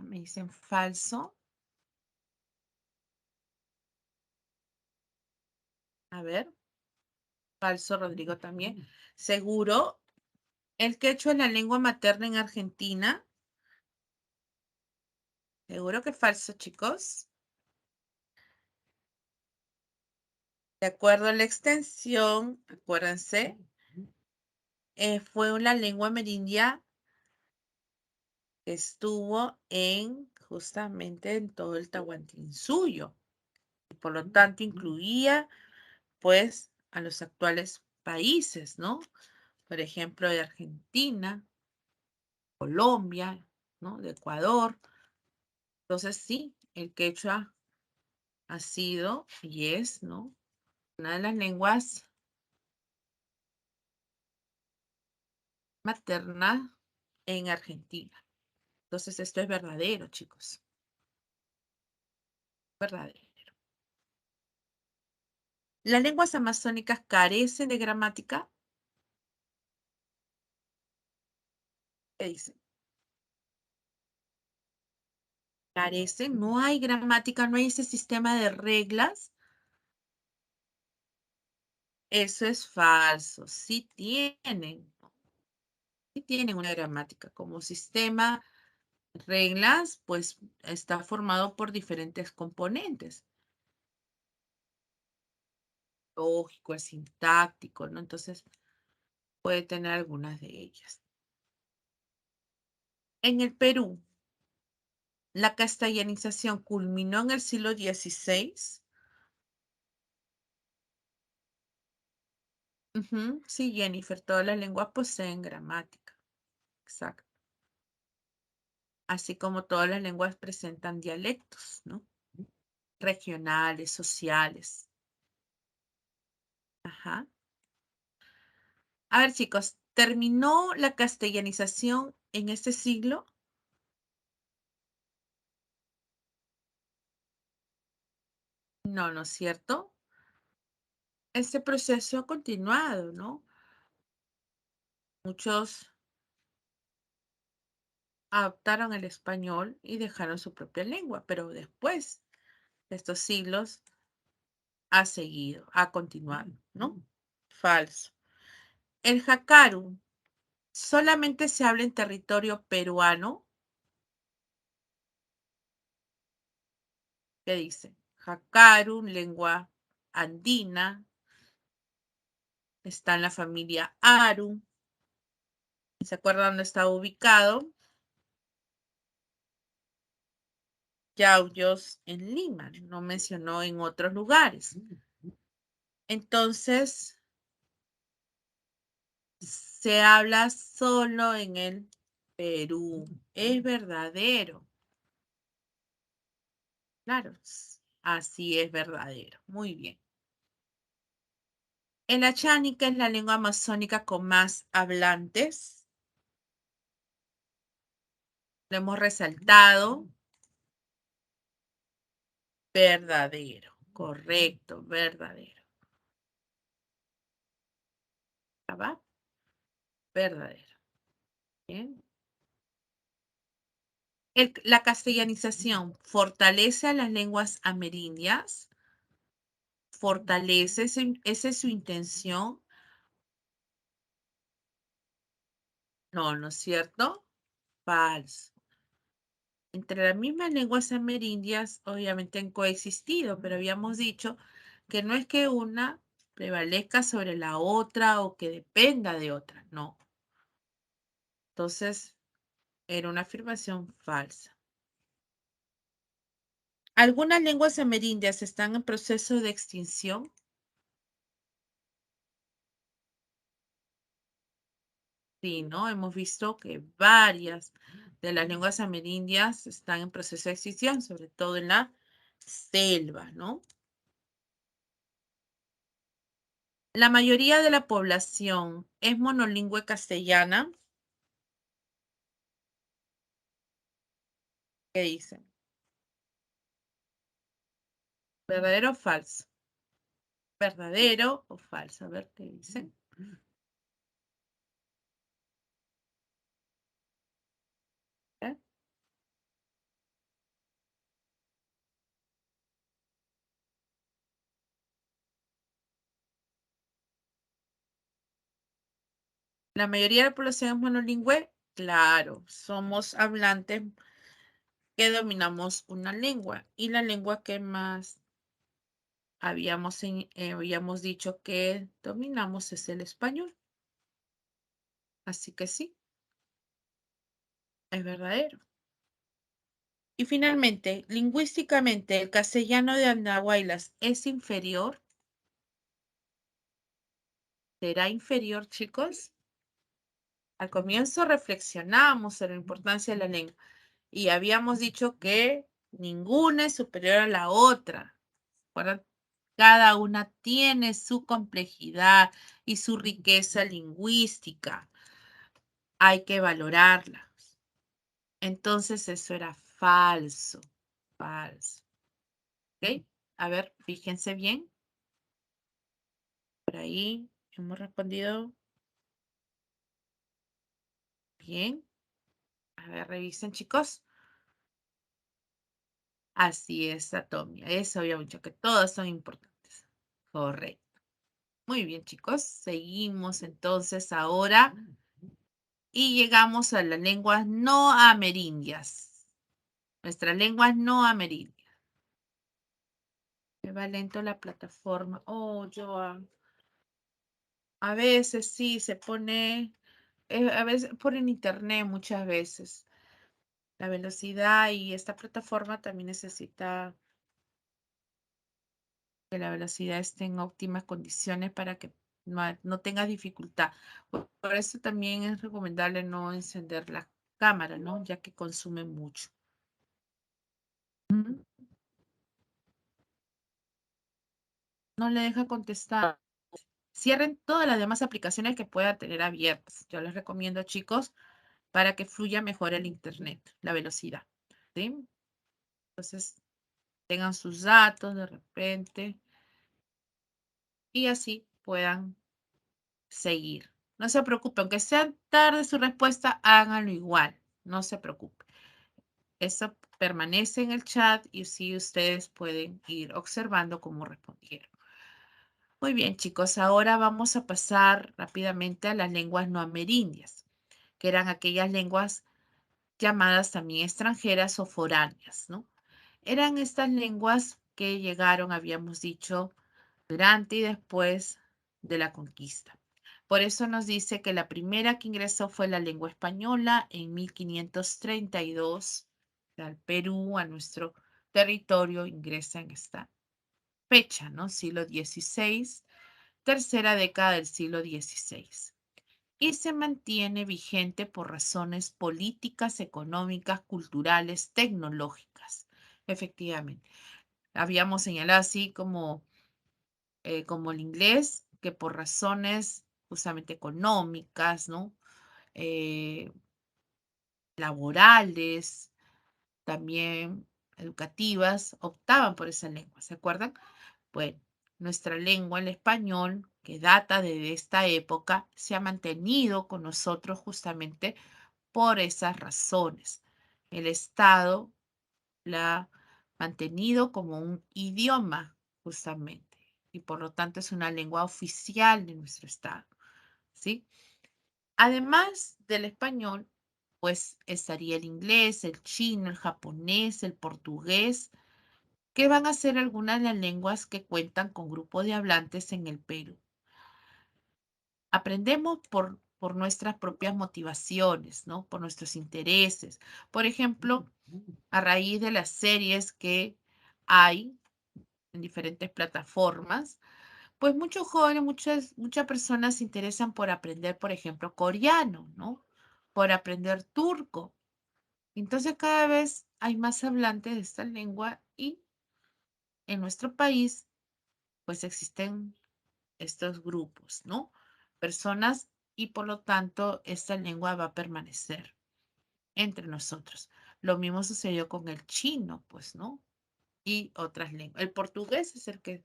Me dicen falso. A ver. Falso, Rodrigo también. Seguro. El quechua es la lengua materna en Argentina. Seguro que falso, chicos. De acuerdo a la extensión, acuérdense, fue una lengua amerindia que estuvo justamente en todo el Tahuantinsuyo. Y por lo tanto incluía pues a los actuales países, ¿no? Por ejemplo, de Argentina, Colombia, ¿no? De Ecuador. Entonces sí, el quechua ha sido y es, ¿no? Una de las lenguas maternas en Argentina. Entonces esto es verdadero, chicos. Verdadero. ¿Las lenguas amazónicas carecen de gramática? ¿Qué dicen? Carecen, no hay gramática, no hay ese sistema de reglas. Eso es falso. Sí tienen una gramática como sistema, reglas, pues está formado por diferentes componentes. Lógico, el sintáctico, ¿no? Entonces puede tener algunas de ellas. En el Perú, la castellanización culminó en el siglo XVI. Sí, Jennifer, todas las lenguas poseen gramática. Exacto. Así como todas las lenguas presentan dialectos, ¿no? Regionales, sociales. Ajá. A ver, chicos, ¿terminó la castellanización en este siglo? No, ¿no es cierto? Este proceso ha continuado, ¿no? Muchos adoptaron el español y dejaron su propia lengua, pero después de estos siglos ha seguido, ha continuado, ¿no? Falso. El jacaru solamente se habla en territorio peruano. ¿Qué dice? Jacaru, lengua andina, está en la familia Aru. ¿Se acuerdan dónde está ubicado? Yauyos en Lima, no mencionó en otros lugares. Entonces, se habla solo en el Perú. Es verdadero. Claro, así es verdadero. Muy bien. El achánica es la lengua amazónica con más hablantes. Lo hemos resaltado. Verdadero. Correcto, verdadero. ¿Va? Verdadero. Bien. La castellanización fortalece a las lenguas amerindias. Fortalece, esa es su intención. No, ¿no es cierto? Falso. Entre las mismas lenguas amerindias, obviamente han coexistido, pero habíamos dicho que no es que una prevalezca sobre la otra o que dependa de otra, no. Entonces, era una afirmación falsa. ¿Algunas lenguas amerindias están en proceso de extinción? Sí, ¿no? Hemos visto que varias de las lenguas amerindias están en proceso de extinción, sobre todo en la selva, ¿no? La mayoría de la población es monolingüe castellana. ¿Qué dicen? ¿Verdadero o falso? ¿Verdadero o falso? A ver qué dicen. ¿Eh? La mayoría de la población es monolingüe. Claro, somos hablantes que dominamos una lengua. Y la lengua que más habíamos dicho que dominamos es el español. Así que sí, es verdadero. Y finalmente, lingüísticamente, ¿el castellano de Andahuaylas es inferior? ¿Será inferior, chicos? Al comienzo reflexionamos sobre la importancia de la lengua y habíamos dicho que ninguna es superior a la otra. ¿Recuerdan? Cada una tiene su complejidad y su riqueza lingüística. Hay que valorarla. Entonces eso era falso, falso. ¿Ok? A ver, fíjense bien. Por ahí hemos respondido bien. A ver, revisen, chicos. Así es, Atomia. Eso había dicho que todas son importantes. Correcto. Muy bien, chicos. Seguimos entonces ahora y llegamos a las lenguas no amerindias. Nuestras lenguas no amerindias. Me va lento la plataforma. Oh, Joan. A veces sí se pone, a veces por en internet muchas veces. La velocidad y esta plataforma también necesita que la velocidad esté en óptimas condiciones para que no tengas dificultad. Por eso también es recomendable no encender la cámara, ¿no? Ya que consume mucho. Ujú. No le deja contestar. Cierren todas las demás aplicaciones que pueda tener abiertas. Yo les recomiendo, chicos, para que fluya mejor el internet, la velocidad. ¿Sí? Entonces, tengan sus datos de repente y así puedan seguir. No se preocupe, aunque sea tarde su respuesta, háganlo igual. No se preocupe. Eso permanece en el chat y sí ustedes pueden ir observando cómo respondieron. Muy bien, chicos, ahora vamos a pasar rápidamente a las lenguas no amerindias, que eran aquellas lenguas llamadas también extranjeras o foráneas, ¿no? Eran estas lenguas que llegaron, habíamos dicho, durante y después de la conquista. Por eso nos dice que la primera que ingresó fue la lengua española en 1532. Al Perú, a nuestro territorio, ingresa en esta fecha, ¿no? Siglo XVI, tercera década del siglo XVI. Y se mantiene vigente por razones políticas, económicas, culturales, tecnológicas. Efectivamente. Habíamos señalado así como el inglés, que por razones justamente económicas, ¿no? Eh, laborales, también educativas, optaban por esa lengua, ¿se acuerdan? Bueno, nuestra lengua, el español, que data de esta época, se ha mantenido con nosotros justamente por esas razones. El Estado la ha mantenido como un idioma, justamente, y por lo tanto es una lengua oficial de nuestro Estado, ¿sí? Además del español, pues estaría el inglés, el chino, el japonés, el portugués, que van a ser algunas de las lenguas que cuentan con grupos de hablantes en el Perú. Aprendemos por nuestras propias motivaciones, ¿no? Por nuestros intereses. Por ejemplo, a raíz de las series que hay en diferentes plataformas, pues muchos jóvenes, muchas personas se interesan por aprender, por ejemplo, coreano, ¿no? Por aprender turco. Entonces cada vez hay más hablantes de esta lengua y en nuestro país, pues existen estos grupos, ¿no? Personas y por lo tanto esta lengua va a permanecer entre nosotros. Lo mismo sucedió con el chino, pues, ¿no? y otras lenguas. El portugués es el que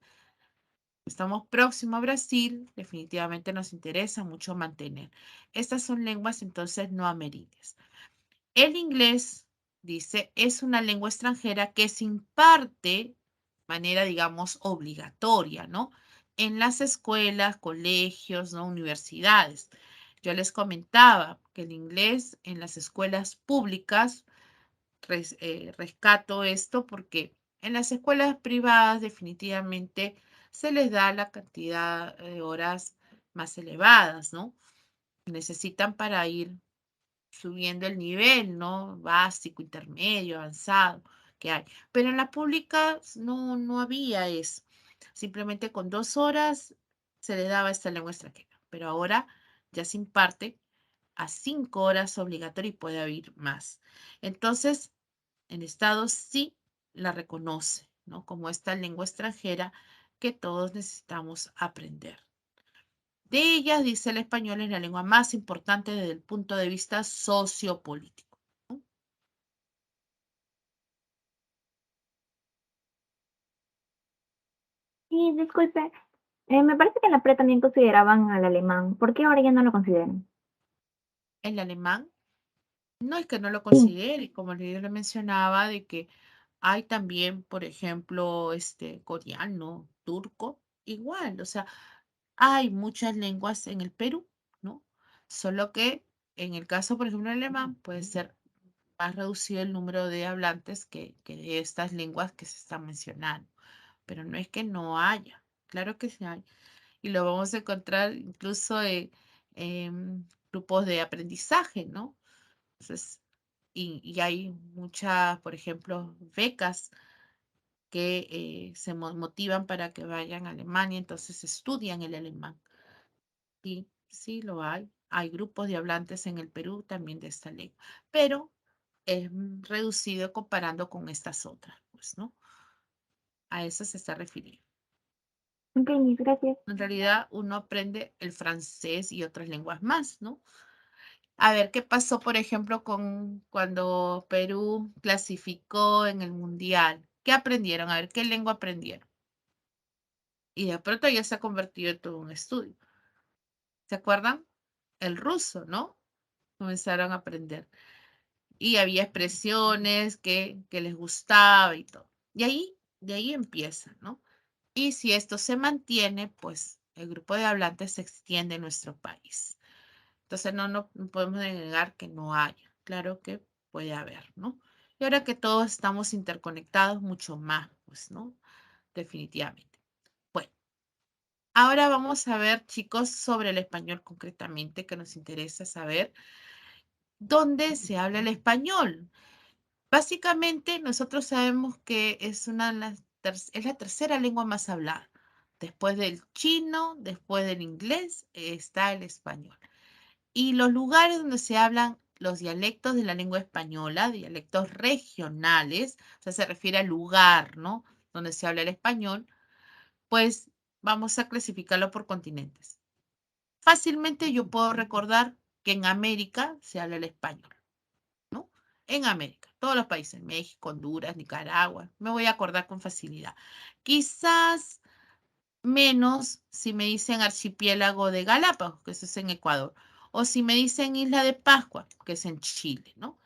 estamos próximos a Brasil, definitivamente nos interesa mucho mantener. Estas son lenguas entonces no amerindias. El inglés, dice, es una lengua extranjera que se imparte de manera, digamos, obligatoria, ¿no? En las escuelas, colegios, ¿no? Universidades. Yo les comentaba que el inglés en las escuelas públicas, rescato esto porque en las escuelas privadas definitivamente se les da la cantidad de horas más elevadas, ¿no? Necesitan para ir subiendo el nivel, ¿no? Básico, intermedio, avanzado que hay. Pero en la pública no había eso. Simplemente con 2 horas se le daba esta lengua extranjera. Pero ahora ya se imparte a 5 horas obligatorio y puede haber más. Entonces, el Estado sí la reconoce, ¿no? Como esta lengua extranjera que todos necesitamos aprender. De ellas, dice, el español es la lengua más importante desde el punto de vista sociopolítico, ¿no?
Y disculpe, me parece que en la pre también consideraban al alemán. ¿Por qué ahora ya no lo consideran?
El alemán no es que no lo
Sí.
considere, como yo le mencionaba, de que hay también, por ejemplo, coreano, turco, igual, o sea, hay muchas lenguas en el Perú, ¿no? Solo que en el caso, por ejemplo, del alemán, puede ser más reducido el número de hablantes que de estas lenguas que se están mencionando. Pero no es que no haya, claro que sí hay. Y lo vamos a encontrar incluso en grupos de aprendizaje, ¿no? Entonces, y hay muchas, por ejemplo, becas que se motivan para que vayan a Alemania, entonces estudian el alemán. Sí, sí lo hay. Hay grupos de hablantes en el Perú también de esta lengua, pero es reducido comparando con estas otras, pues, ¿no? A eso se está refiriendo.
Ok, mis gracias.
En realidad uno aprende el francés y otras lenguas más, ¿no? A ver, ¿qué pasó, por ejemplo, con cuando Perú clasificó en el mundial? ¿Qué aprendieron? A ver, ¿qué lengua aprendieron? Y de pronto ya se ha convertido en todo un estudio. ¿Se acuerdan? El ruso, ¿no? Comenzaron a aprender. Y había expresiones que les gustaba y todo. Y ahí, de ahí empieza, ¿no? Y si esto se mantiene, pues el grupo de hablantes se extiende en nuestro país. Entonces no podemos negar que no haya. Claro que puede haber, ¿no? Y ahora que todos estamos interconectados, mucho más, pues, ¿no? Definitivamente. Bueno, ahora vamos a ver, chicos, sobre el español concretamente, que nos interesa saber dónde se habla el español. Básicamente, nosotros sabemos que es es la tercera lengua más hablada. Después del chino, después del inglés, está el español. Y los lugares donde se hablan los dialectos de la lengua española, dialectos regionales, o sea, se refiere al lugar, ¿no? Donde se habla el español, pues vamos a clasificarlo por continentes. Fácilmente yo puedo recordar que en América se habla el español, ¿no? En América, todos los países, México, Honduras, Nicaragua, me voy a acordar con facilidad. Quizás menos si me dicen archipiélago de Galápagos, que eso es en Ecuador, o si me dicen Isla de Pascua, que es en Chile, ¿no?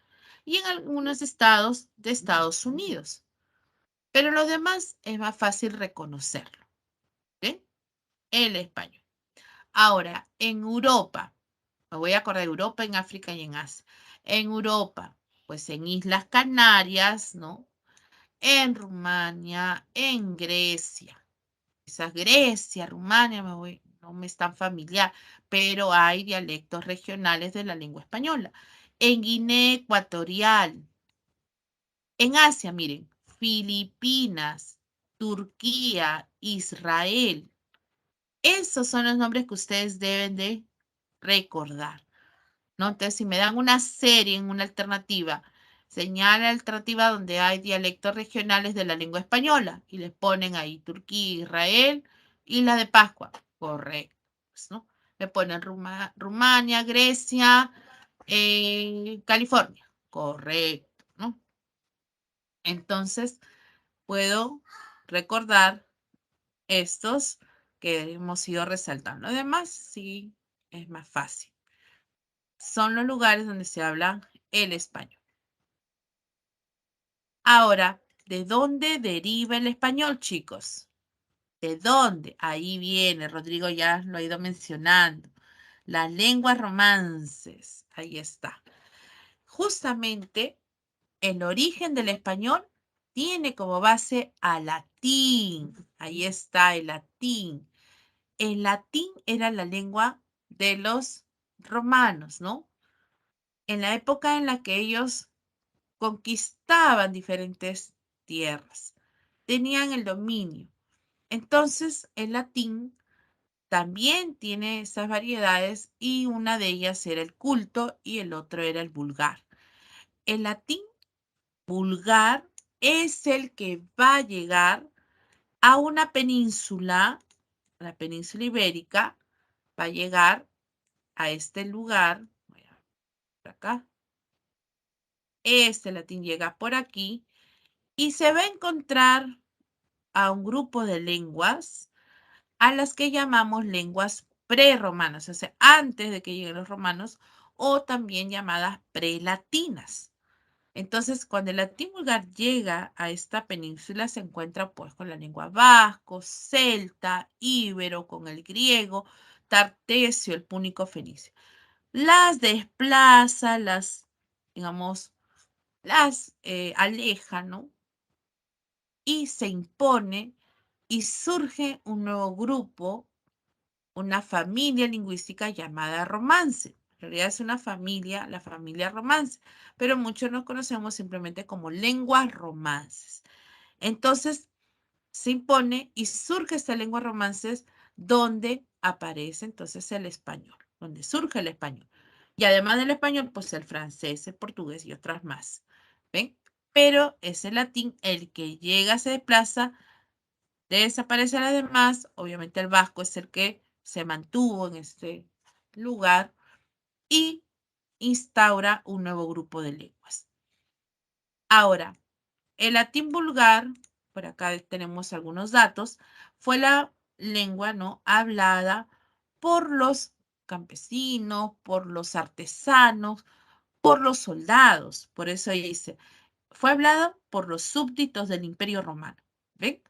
Y en algunos estados de Estados Unidos. Pero los demás es más fácil reconocerlo, ¿ok? El español. Ahora, en Europa, me voy a acordar de Europa, en África y en Asia. En Europa, pues en Islas Canarias, ¿no? En Rumania, en Grecia. Quizás Grecia, Rumania, no me es tan familiar, pero hay dialectos regionales de la lengua española. En Guinea Ecuatorial, en Asia, miren, Filipinas, Turquía, Israel. Esos son los nombres que ustedes deben de recordar, ¿no? Entonces, si me dan una serie en una alternativa, señala alternativa donde hay dialectos regionales de la lengua española y les ponen ahí Turquía, Israel, Isla de Pascua. Correcto, pues, ¿no? Me ponen Rumania, Grecia, California. Correcto, ¿no? Entonces, puedo recordar estos que hemos ido resaltando. Además, sí, es más fácil. Son los lugares donde se habla el español. Ahora, ¿de dónde deriva el español, chicos? ¿De dónde? Ahí viene, Rodrigo ya lo ha ido mencionando. Las lenguas romances, ahí está. Justamente el origen del español tiene como base al latín. Ahí está el latín. El latín era la lengua de los romanos, ¿no? En la época en la que ellos conquistaban diferentes tierras, tenían el dominio. Entonces, el latín también tiene esas variedades y una de ellas era el culto y el otro era el vulgar. El latín vulgar es el que va a llegar a una península, la península ibérica, va a llegar a este lugar, voy a ver por acá, este latín llega por aquí y se va a encontrar a un grupo de lenguas a las que llamamos lenguas prerromanas, o sea, antes de que lleguen los romanos, o también llamadas prelatinas. Entonces, cuando el latín vulgar llega a esta península, se encuentra pues con la lengua vasco, celta, íbero, con el griego, tartesio, el púnico, fenicio. Las desplaza, digamos, las aleja, ¿no? Y se impone y surge un nuevo grupo, una familia lingüística llamada romance. En realidad es una familia, la familia romance, pero muchos nos conocemos simplemente como lenguas romances. Entonces se impone y surge esta lengua romances donde aparece entonces el español, donde surge el español. Y además del español, pues el francés, el portugués y otras más. ¿Ven? Pero es el latín el que llega, se desplaza, desaparece las demás. Obviamente el vasco es el que se mantuvo en este lugar y instaura un nuevo grupo de lenguas. Ahora, el latín vulgar, por acá tenemos algunos datos, fue la lengua, ¿no?, hablada por los campesinos, por los artesanos, por los soldados. Por eso dice, fue hablada por los súbditos del Imperio Romano. ¿Ven?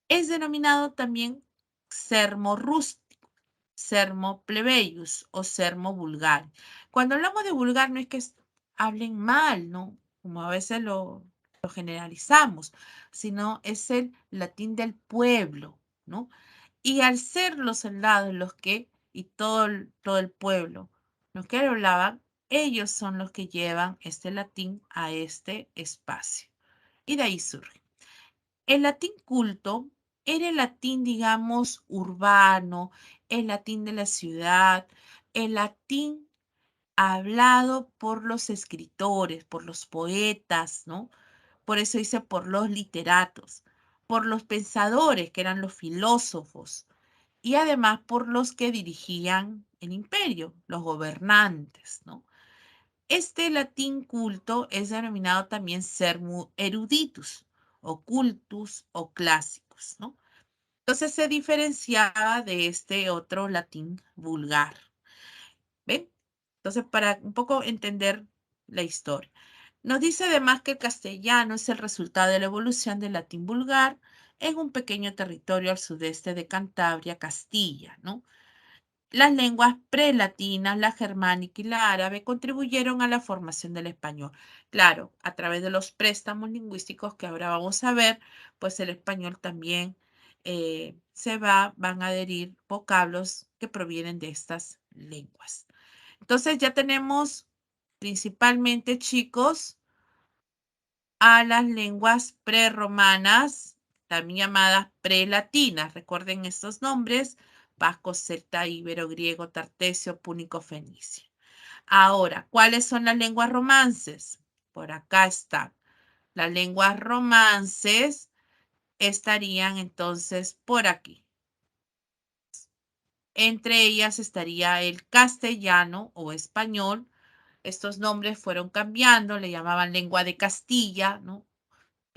Es denominado también sermo rústico, sermo plebeius o sermo vulgar. Cuando hablamos de vulgar no es que hablen mal, ¿no? Como a veces lo generalizamos, sino es el latín del pueblo, ¿no? Y al ser los soldados los que, y todo el pueblo, los que hablaban, ellos son los que llevan este latín a este espacio. Y de ahí surge. El latín culto era el latín, digamos, urbano, el latín de la ciudad, el latín hablado por los escritores, por los poetas, ¿no? Por eso dice por los literatos, por los pensadores, que eran los filósofos, y además por los que dirigían el imperio, los gobernantes, ¿no? Este latín culto es denominado también sermo eruditus, o cultus, o clásicos, ¿no? Entonces se diferenciaba de este otro latín vulgar. ¿Ven? Entonces, para un poco entender la historia. Nos dice además que el castellano es el resultado de la evolución del latín vulgar en un pequeño territorio al sudeste de Cantabria, Castilla, ¿no? Las lenguas prelatinas, la germánica y la árabe, contribuyeron a la formación del español. Claro, a través de los préstamos lingüísticos que ahora vamos a ver, pues el español también van a adherir vocablos que provienen de estas lenguas. Entonces ya tenemos principalmente, chicos, a las lenguas prerromanas, también llamadas prelatinas. Recuerden estos nombres: vasco, celta, íbero, griego, tartesio, púnico, fenicio. Ahora, ¿cuáles son las lenguas romances? Por acá están. Las lenguas romances estarían entonces por aquí. Entre ellas estaría el castellano o español. Estos nombres fueron cambiando, le llamaban lengua de Castilla, ¿no?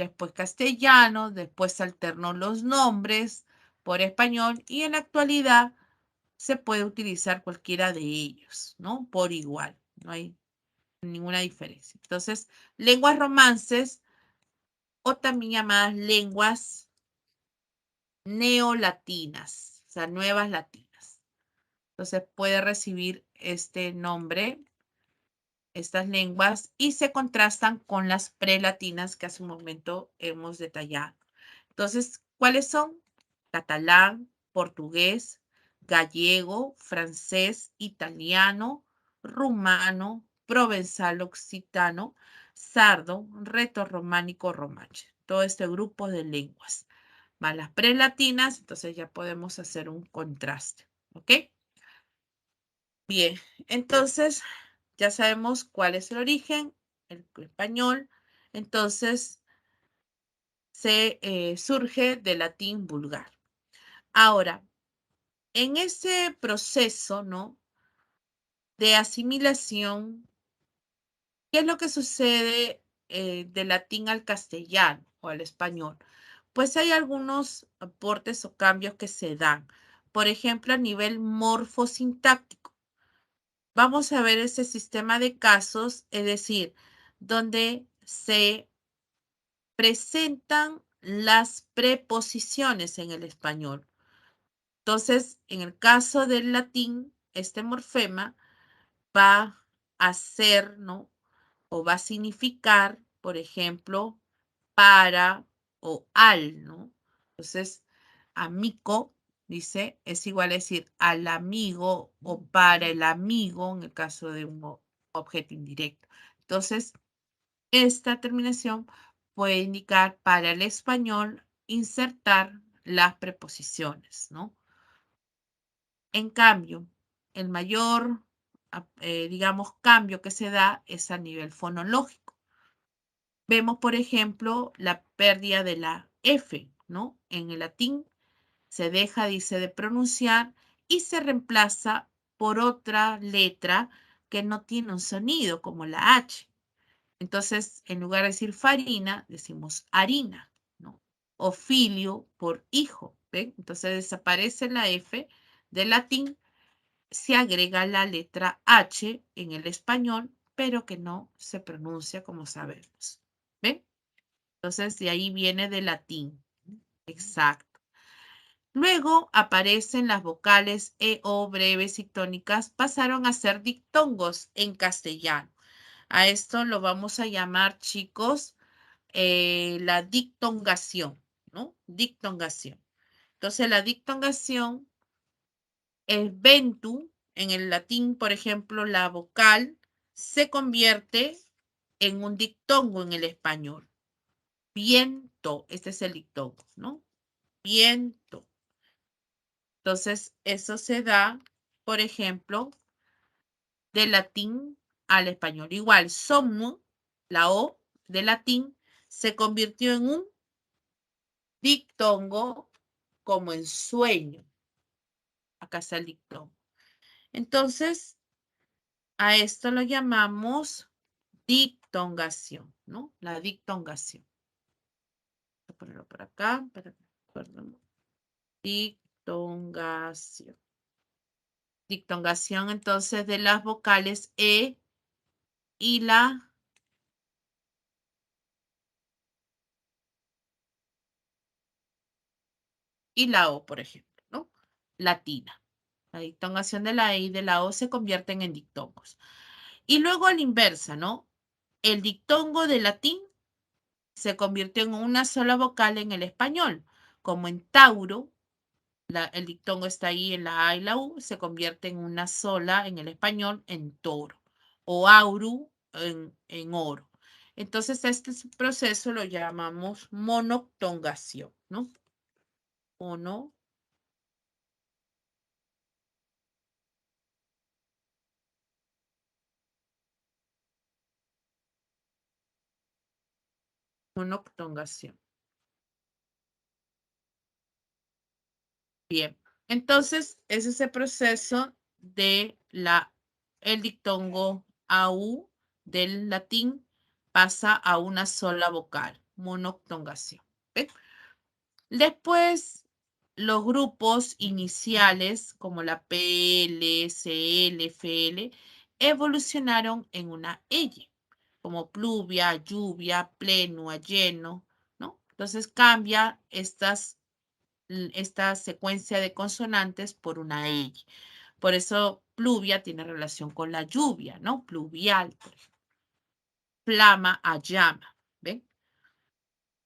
después castellano, después alternó los nombres por español y en la actualidad se puede utilizar cualquiera de ellos, ¿no? Por igual, no hay ninguna diferencia. Entonces, lenguas romances o también llamadas lenguas neolatinas, o sea, nuevas latinas. Entonces, puede recibir este nombre, estas lenguas, y se contrastan con las prelatinas que hace un momento hemos detallado. Entonces, ¿cuáles son? Catalán, portugués, gallego, francés, italiano, rumano, provenzal occitano, sardo, retorrománico romanche. Todo este grupo de lenguas. Más las prelatinas, entonces ya podemos hacer un contraste. ¿Ok? Bien, entonces ya sabemos cuál es el origen, el español. Entonces se surge del latín vulgar. Ahora, en ese proceso, ¿no?, de asimilación, ¿qué es lo que sucede del latín al castellano o al español? Pues hay algunos aportes o cambios que se dan. Por ejemplo, a nivel morfosintáctico. Vamos a ver ese sistema de casos, es decir, donde se presentan las preposiciones en el español. Entonces, en el caso del latín, este morfema va a ser, ¿no?, o va a significar, por ejemplo, para o al, ¿no? Entonces, amico, dice, es igual a decir al amigo o para el amigo en el caso de un objeto indirecto. Entonces, esta terminación puede indicar para el español insertar las preposiciones, ¿no? En cambio, el mayor, digamos, cambio que se da es a nivel fonológico. Vemos, por ejemplo, la pérdida de la F, ¿no? En el latín se deja, dice, de pronunciar y se reemplaza por otra letra que no tiene un sonido, como la H. Entonces, en lugar de decir farina, decimos harina, ¿no? O filio por hijo, ¿ven? Entonces desaparece la F del latín, se agrega la letra H en el español, pero que no se pronuncia como sabemos. ¿Ven? Entonces, de ahí viene del latín. Exacto. Luego aparecen las vocales E, O, breves y tónicas, pasaron a ser dictongos en castellano. A esto lo vamos a llamar, chicos, la dictongación, ¿no? Dictongación. Entonces, la dictongación es ventu. En el latín, por ejemplo, la vocal se convierte en un dictongo en el español. Viento, este es el dictongo, ¿no? Viento. Entonces, eso se da, por ejemplo, del latín al español. Igual, somno, la O de latín, se convirtió en un dictongo como en sueño. Acá está el dictongo. Entonces, a esto lo llamamos dictongación, ¿no? La dictongación. Voy a ponerlo por acá para que recuerden. Dictongación. Dictongación entonces de las vocales E y la O, por ejemplo, ¿no? Latina. La dictongación de la E y de la O se convierten en dictongos. Y luego a la inversa, ¿no? El dictongo de latín se convirtió en una sola vocal en el español, como en Tauro, el dictongo está ahí en la A y la U, se convierte en una sola en el español en toro, o auru en oro. Entonces, este proceso lo llamamos monoctongación, ¿no? Monoctongación. Bien, entonces es ese proceso de el dictongo AU del latín pasa a una sola vocal, monoctongación. ¿Ven? Después, los grupos iniciales, como la PL, CL, FL, evolucionaron en una Y, como pluvia, lluvia, plenua, lleno, ¿no? Entonces cambia esta secuencia de consonantes por una Y. Por eso pluvia tiene relación con la lluvia, ¿no? Pluvial, por ejemplo. Flama a llama, ¿ven?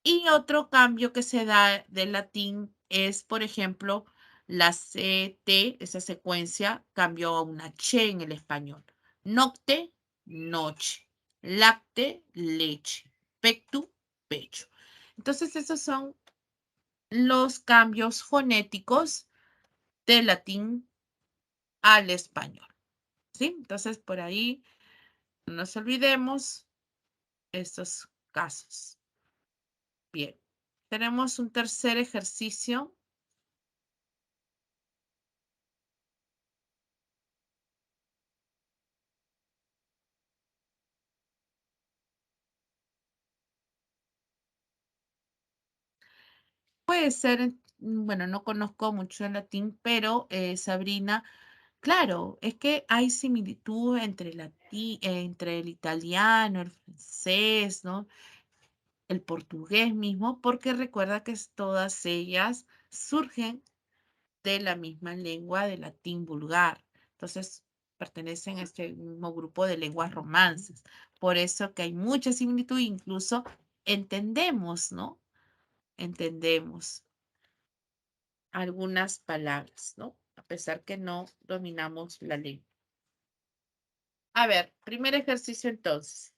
Y otro cambio que se da del latín es, por ejemplo, la CT, esa secuencia, cambió a una che en el español. Nocte, noche. Lacte, leche. Pectu, pecho. Entonces, esos son los cambios fonéticos del latín al español. ¿Sí? Entonces, por ahí no nos olvidemos estos casos. Bien. Tenemos un tercer ejercicio. Puede ser, bueno, no conozco mucho el latín, pero Sabrina, claro, es que hay similitud entre el italiano, el francés, ¿no? El portugués mismo, porque recuerda que todas ellas surgen de la misma lengua de latín vulgar. Entonces, pertenecen a este mismo grupo de lenguas romances. Por eso que hay mucha similitud, incluso entendemos, ¿no? Entendemos algunas palabras, ¿no? A pesar que no dominamos la lengua. A ver, primer ejercicio entonces.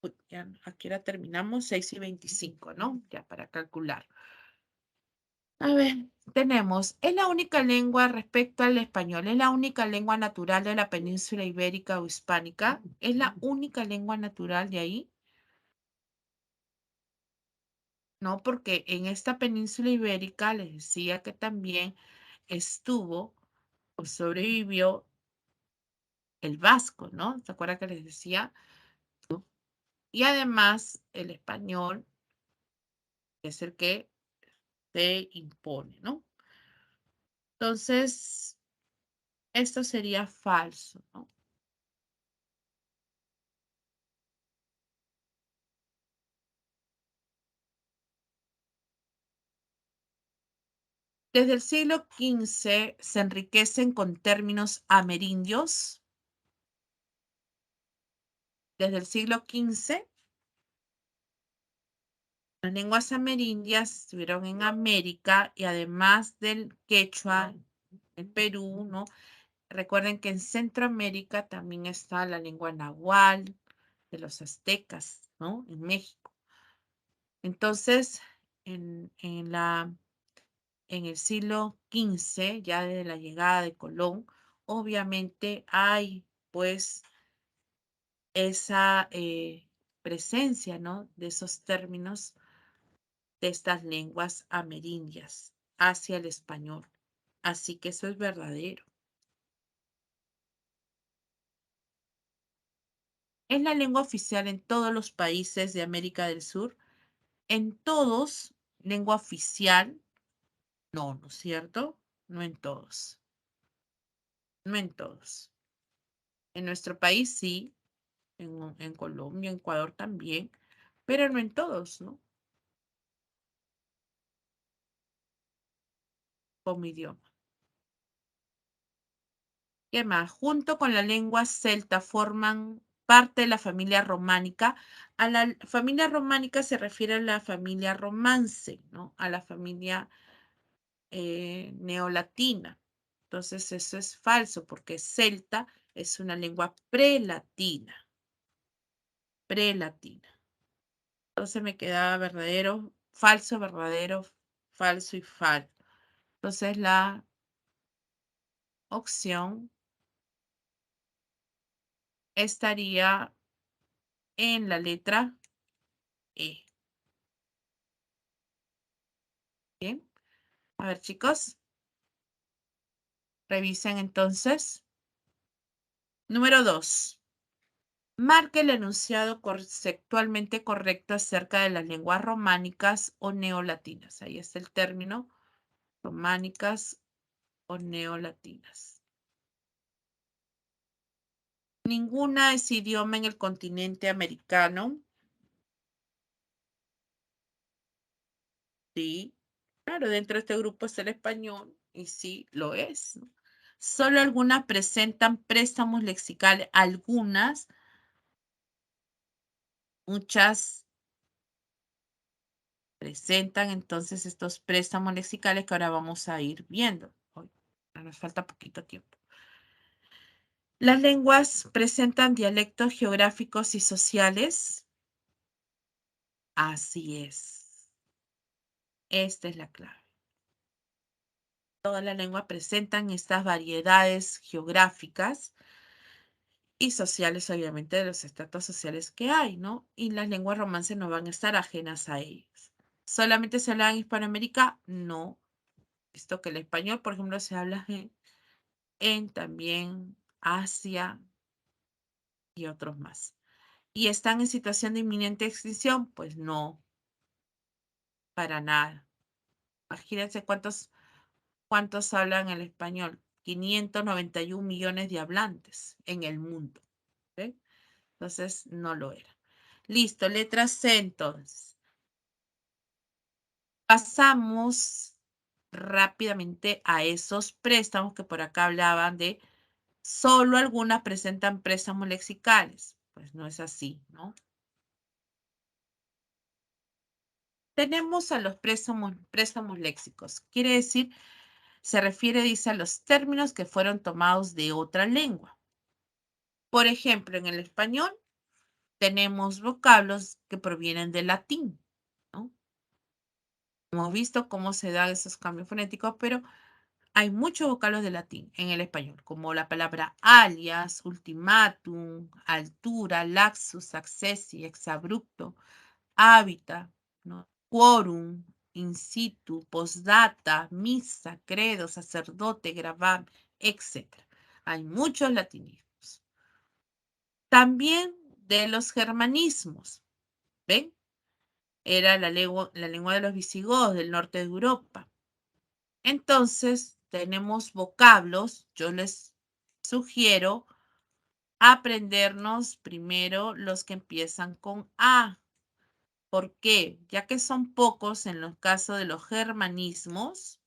Uy, ya, aquí ahora terminamos 6:25, ¿no? Ya para calcular. A ver, tenemos, es la única lengua respecto al español, es la única lengua natural de la península ibérica o hispánica, es la única lengua natural de ahí, ¿no? Porque en esta península ibérica les decía que también estuvo o sobrevivió el vasco, ¿no? ¿Se acuerdan que les decía? Y además el español es el que se impone, ¿no? Entonces, esto sería falso, ¿no? Desde el siglo XV se enriquecen con términos amerindios. Desde el siglo XV, las lenguas amerindias estuvieron en América y además del quechua, en Perú, ¿no? Recuerden que en Centroamérica también está la lengua náhuatl de los aztecas, ¿no? En México. Entonces, en el siglo XV, ya desde la llegada de Colón, obviamente hay pues esa presencia, ¿no? De esos términos de estas lenguas amerindias hacia el español. Así que eso es verdadero. Es la lengua oficial en todos los países de América del Sur. En todos, lengua oficial, no, ¿no es cierto? No en todos. No en todos. En nuestro país sí, en Colombia, en Ecuador también, pero no en todos, ¿no? Como idioma. ¿Qué más? Junto con la lengua celta forman parte de la familia románica. A la familia románica se refiere a la familia romance, ¿no? A la familia neolatina. Entonces eso es falso porque celta es una lengua prelatina. Prelatina. Entonces me quedaba verdadero, falso y falso. Entonces la opción estaría en la letra E. Bien. A ver, chicos, revisen entonces. Número 2. Marque el enunciado conceptualmente correcto acerca de las lenguas románicas o neolatinas. Ahí está el término, románicas o neolatinas. Ninguna es idioma en el continente americano. Sí, claro, dentro de este grupo es el español y sí, lo es, ¿no? Solo algunas presentan préstamos lexicales, algunas, muchas presentan entonces estos préstamos lexicales que ahora vamos a ir viendo. Hoy nos falta poquito tiempo. Las lenguas presentan dialectos geográficos y sociales. Así es. Esta es la clave. Todas las lenguas presentan estas variedades geográficas y sociales, obviamente, de los estratos sociales que hay, ¿no? Y las lenguas romances no van a estar ajenas a ellos. ¿Solamente se habla en Hispanoamérica? No. Visto que el español, por ejemplo, se habla en también Asia y otros más. ¿Y están en situación de inminente extinción? Pues no, para nada. Imagínense cuántos hablan el español. 591 millones de hablantes en el mundo. ¿Sí? Entonces, no lo era. Listo, letra C entonces. Pasamos rápidamente a esos préstamos que por acá hablaban de solo algunas presentan préstamos lexicales. Pues no es así, ¿no? Tenemos a los préstamos léxicos. Quiere decir, se refiere, dice, a los términos que fueron tomados de otra lengua. Por ejemplo, en el español tenemos vocablos que provienen del latín, ¿no? Hemos visto cómo se dan esos cambios fonéticos, pero hay muchos vocablos de latín en el español, como la palabra alias, ultimátum, altura, laxus, accessi, exabrupto, hábitat, ¿no? Quórum, in situ, postdata, misa, credo, sacerdote, gravamen, etc. Hay muchos latinismos. También de los germanismos, ¿ven? Era la lengua de los visigodos del norte de Europa. Entonces, tenemos vocablos. Yo les sugiero aprendernos primero los que empiezan con A. ¿Por qué? Ya que son pocos en los casos de los germanismos,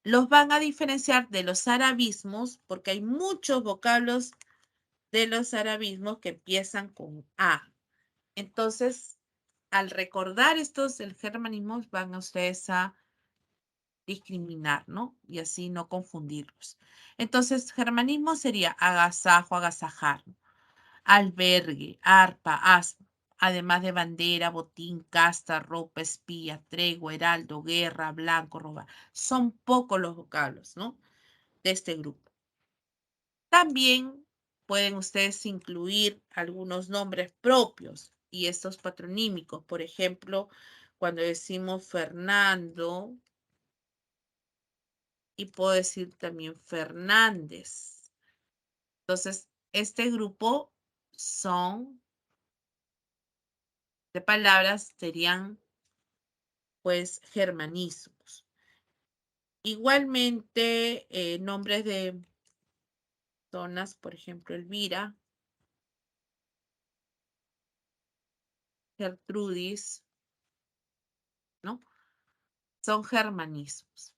los van a diferenciar de los arabismos porque hay muchos vocablos de los arabismos que empiezan con A. Entonces, al recordar estos del germanismo, van a ustedes a discriminar, ¿no? Y así no confundirlos. Entonces, germanismo sería agasajo, agasajar, ¿no? Albergue, arpa, asno, además de bandera, botín, casta, ropa, espía, tregua, heraldo, guerra, blanco, roba. Son pocos los vocablos, ¿no? De este grupo. También pueden ustedes incluir algunos nombres propios y estos patronímicos. Por ejemplo, cuando decimos Fernando, y puedo decir también Fernández. Entonces, este grupo son de palabras, serían pues germanismos. Igualmente, nombres de zonas, por ejemplo, Elvira, Gertrudis, ¿no? Son germanismos.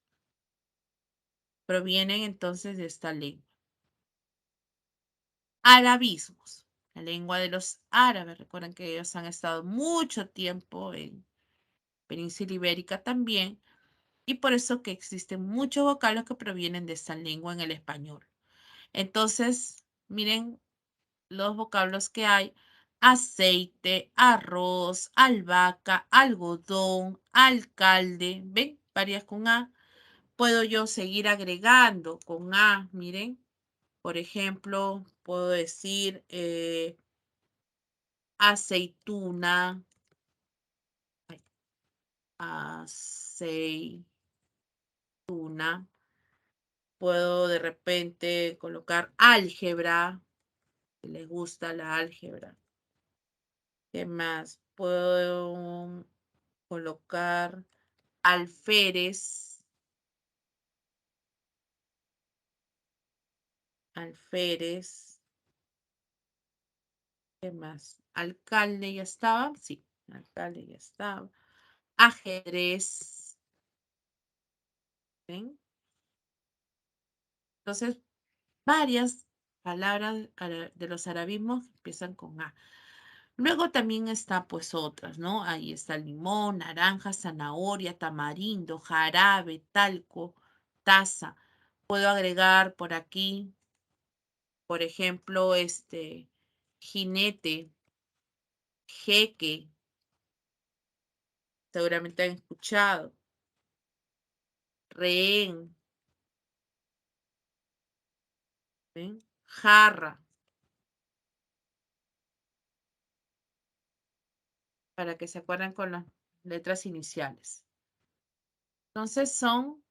Provienen entonces de esta lengua. Arabismos, la lengua de los árabes. Recuerden que ellos han estado mucho tiempo en Península Ibérica también. Y por eso que existen muchos vocablos que provienen de esta lengua en el español. Entonces, miren los vocablos que hay: aceite, arroz, albahaca, algodón, alcalde. ¿Ven? Varias con A. Puedo yo seguir agregando con A, miren. Por ejemplo, puedo decir aceituna, aceituna, puedo de repente colocar álgebra, si les gusta la álgebra. ¿Qué más? Puedo colocar alférez. Alférez. ¿Qué más? Alcalde ya estaba. Sí, alcalde ya estaba. Ajedrez. ¿Ven? Entonces, varias palabras de los arabismos empiezan con A. Luego también está pues otras, ¿no? Ahí está limón, naranja, zanahoria, tamarindo, jarabe, talco, taza. Puedo agregar por aquí, por ejemplo, jinete, jeque, seguramente han escuchado, rehén, ¿ven? Jarra, para que se acuerden con las letras iniciales. Entonces son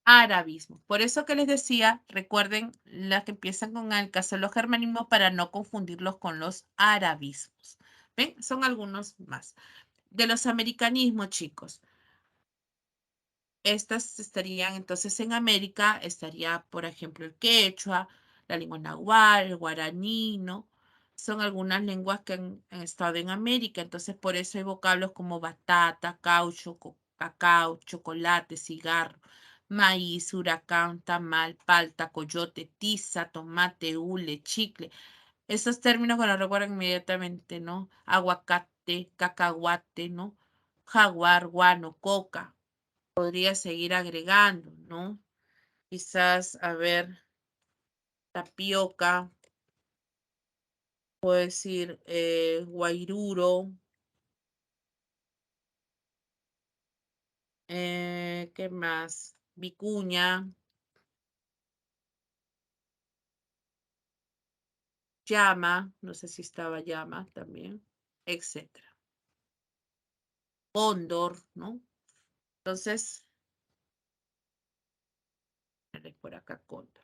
arabismos. Por eso que les decía, recuerden las que empiezan con el caso de los germanismos para no confundirlos con los arabismos. ¿Ven? Son algunos más. De los americanismos, chicos. Estas estarían entonces en América, estaría, por ejemplo, el quechua, la lengua nahuatl, el guaraní, ¿no? Son algunas lenguas que han estado en América, entonces por eso hay vocablos como batata, caucho, cacao, chocolate, cigarro, maíz, huracán, tamal, palta, coyote, tiza, tomate, hule, chicle. Esos términos que nos recuerdan inmediatamente, ¿no? Aguacate, cacahuate, ¿no? Jaguar, guano, coca. Podría seguir agregando, ¿no? Quizás, a ver, tapioca, puedo decir guairuro, ¿qué más? Vicuña, llama, no sé si estaba llama también, etcétera. Cóndor, ¿no? Entonces, por acá cóndor,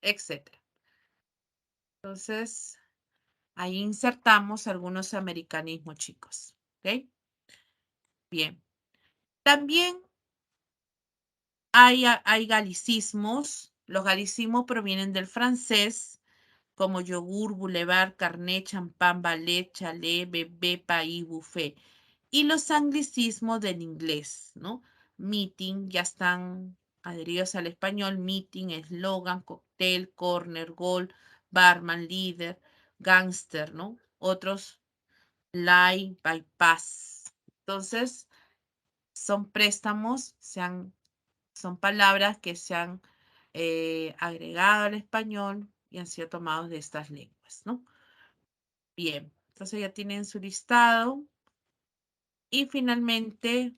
etcétera. Entonces, ahí insertamos algunos americanismos, chicos. ¿Ok? Bien. También hay galicismos. Los galicismos provienen del francés, como yogur, boulevard, carnet, champán, ballet, chalet, bebé, país, buffet. Y los anglicismos del inglés, ¿no? Meeting, ya están adheridos al español, meeting, eslogan, cóctel, corner, gol, barman, líder, gangster, ¿no? Otros, lie, bypass. Entonces, son préstamos, son palabras que se han agregado al español y han sido tomados de estas lenguas, ¿no? Bien, entonces ya tienen su listado. Y finalmente,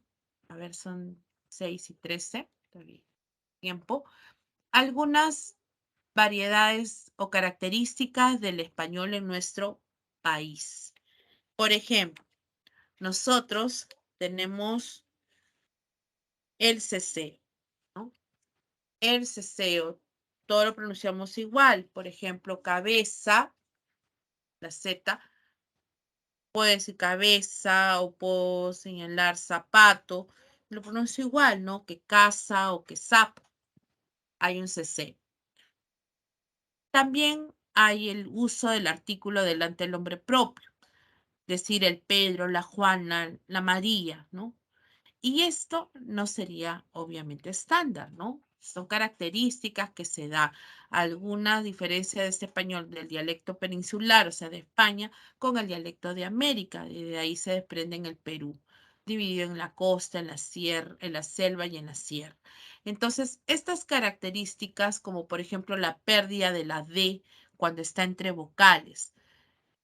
a ver, son 6 y 13, todavía tiempo. Algunas variedades o características del español en nuestro país. Por ejemplo, nosotros tenemos el ceseo, ¿no? El ceseo, todo lo pronunciamos igual. Por ejemplo, cabeza, la Z, puedo decir cabeza o puedo señalar zapato. Lo pronuncio igual, ¿no? Que casa o que sapo. Hay un cc. También hay el uso del artículo delante del nombre propio. Decir el Pedro, la Juana, la María, ¿no? Y esto no sería obviamente estándar, ¿no? Son características que se da alguna diferencia de este español del dialecto peninsular, o sea, de España, con el dialecto de América. De ahí se desprende en el Perú, dividido en la costa, en la sierra, en la selva y en la sierra. Entonces, estas características, como por ejemplo la pérdida de la D cuando está entre vocales,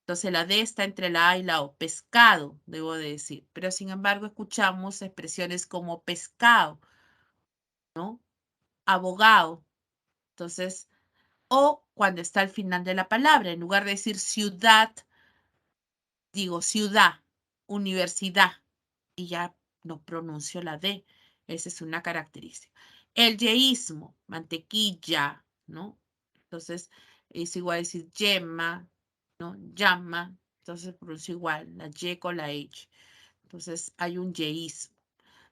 entonces la D está entre la A y la O, pescado, debo de decir. Pero sin embargo escuchamos expresiones como pescado, ¿no? Abogado. Entonces, o cuando está al final de la palabra, en lugar de decir ciudad, digo ciudad. universidad. Y ya no pronuncio la D. Esa es una característica. El yeísmo, mantequilla, ¿no? Entonces, es igual a decir yema, ¿no? Llama. Entonces, pronuncio igual, la Y con la H. Entonces, hay un yeísmo.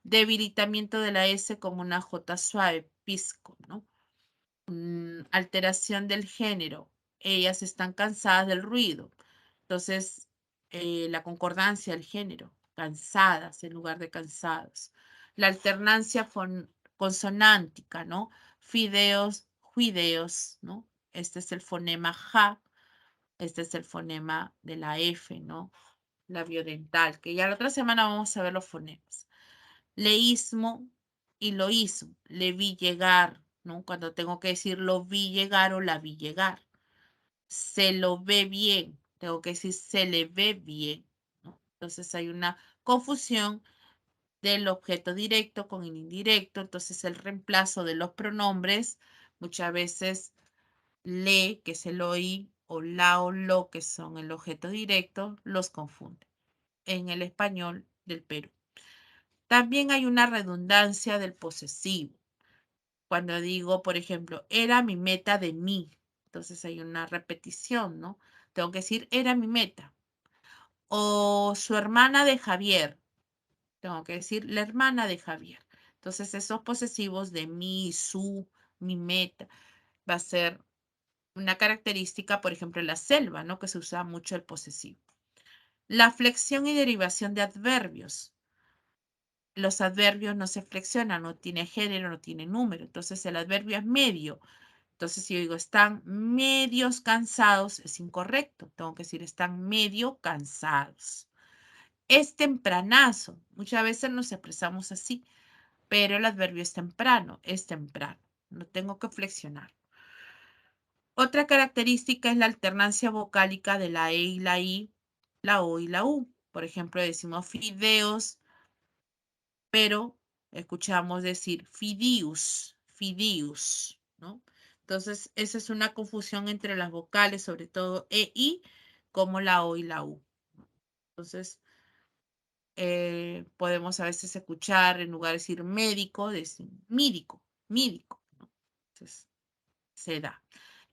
Debilitamiento de la S como una J suave, pisco, ¿no? Alteración del género. Ellas están cansadas del ruido. Entonces, la concordancia del género. Cansadas en lugar de cansados. La alternancia consonántica, ¿no? Fideos, juideos, ¿no? Este es el fonema ja. Este es el fonema de la F, ¿no? Labiodental, que ya la otra semana vamos a ver los fonemas. Leísmo y loísmo. Le vi llegar, ¿no? Cuando tengo que decir lo vi llegar o la vi llegar. Se lo ve bien. Tengo que decir se le ve bien, ¿no? Entonces hay una confusión del objeto directo con el indirecto. Entonces el reemplazo de los pronombres muchas veces le, que es el oí, o la o lo, que son el objeto directo, los confunde en el español del Perú. También hay una redundancia del posesivo. Cuando digo, por ejemplo, era mi meta de mí, entonces hay una repetición, ¿no? Tengo que decir, era mi meta. O su hermana de Javier, tengo que decir, la hermana de Javier. Entonces esos posesivos de mí, su, mi meta, va a ser una característica, por ejemplo, en la selva, ¿no? Que se usa mucho el posesivo. La flexión y derivación de adverbios. Los adverbios no se flexionan, no tiene género, no tiene número. Entonces el adverbio es medio. Entonces si yo digo están medios cansados, es incorrecto. Tengo que decir están medio cansados. Es tempranazo. Muchas veces nos expresamos así, pero el adverbio es temprano, es temprano. No tengo que flexionar. Otra característica es la alternancia vocálica de la E y la I, la O y la U. Por ejemplo, decimos fideos, pero escuchamos decir fidius, fidius, ¿no? Entonces, esa es una confusión entre las vocales, sobre todo E, I, como la O y la U. Entonces, podemos a veces escuchar, en lugar de decir médico, decir mídico, mídico, ¿no? Entonces, se da.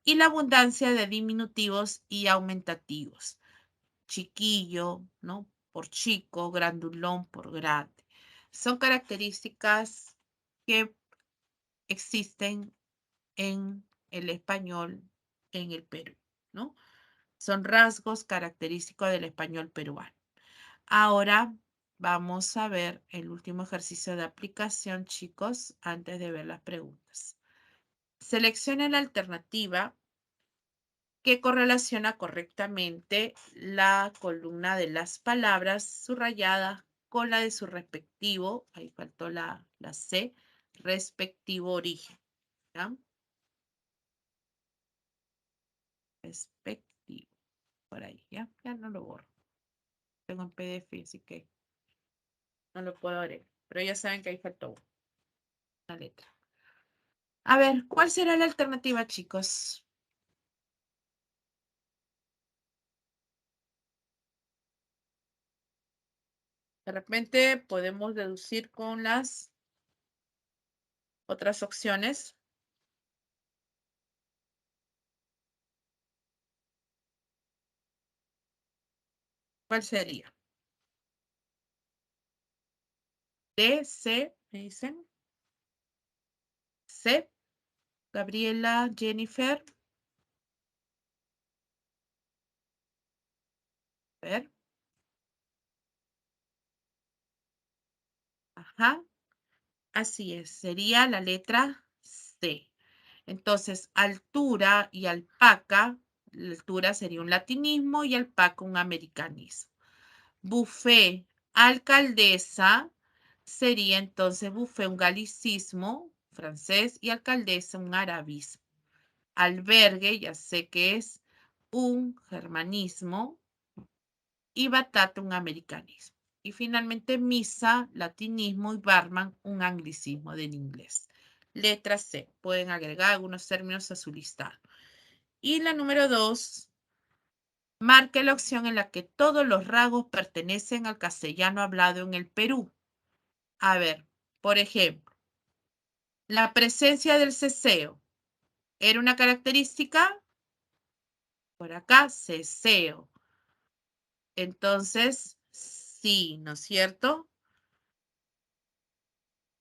Y la abundancia de diminutivos y aumentativos. Chiquillo, ¿no? Por chico, grandulón por grande. Son características que existen en el español en el Perú, ¿no? Son rasgos característicos del español peruano. Ahora vamos a ver el último ejercicio de aplicación, chicos, antes de ver las preguntas. Seleccione la alternativa que correlaciona correctamente la columna de las palabras subrayadas con la de su respectivo, ahí faltó la C, respectivo origen. ¿Ya? Respectivo, por ahí, ¿ya? Ya no lo borro. Tengo en PDF, así que no lo puedo ver. Pero ya saben que ahí faltó una letra. A ver, ¿cuál será la alternativa, chicos? De repente podemos deducir con las otras opciones. ¿Cuál sería? D, C, me dicen. C, Gabriela, Jennifer. A ver. Ajá. Así es, sería la letra C. Entonces, altura y alpaca, la altura sería un latinismo y alpaca un americanismo. Buffet, alcaldesa, sería entonces buffet un galicismo francés y alcaldesa un arabismo. Albergue, ya sé que es un germanismo y batata un americanismo. Y finalmente misa, latinismo y barman un anglicismo del inglés. Letra C. Pueden agregar algunos términos a su listado. Y la número 2, Marque la opción en la que todos los rasgos pertenecen al castellano hablado en el Perú. A ver, por ejemplo, la presencia del ceseo. ¿Era una característica? Por acá, ceseo. Entonces, sí, ¿no es cierto?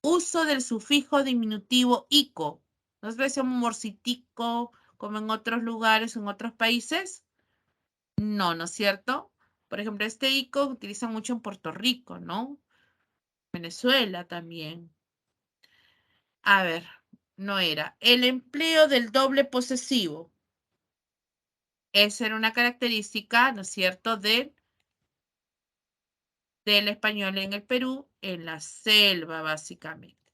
Uso del sufijo diminutivo ico. ¿No es versión morcitico como en otros lugares, en otros países? No, ¿no es cierto? Por ejemplo, este ico utilizan mucho en Puerto Rico, ¿no? Venezuela también. A ver, no era. El empleo del doble posesivo. Esa era una característica, ¿no es cierto?, del español en el Perú, en la selva, básicamente,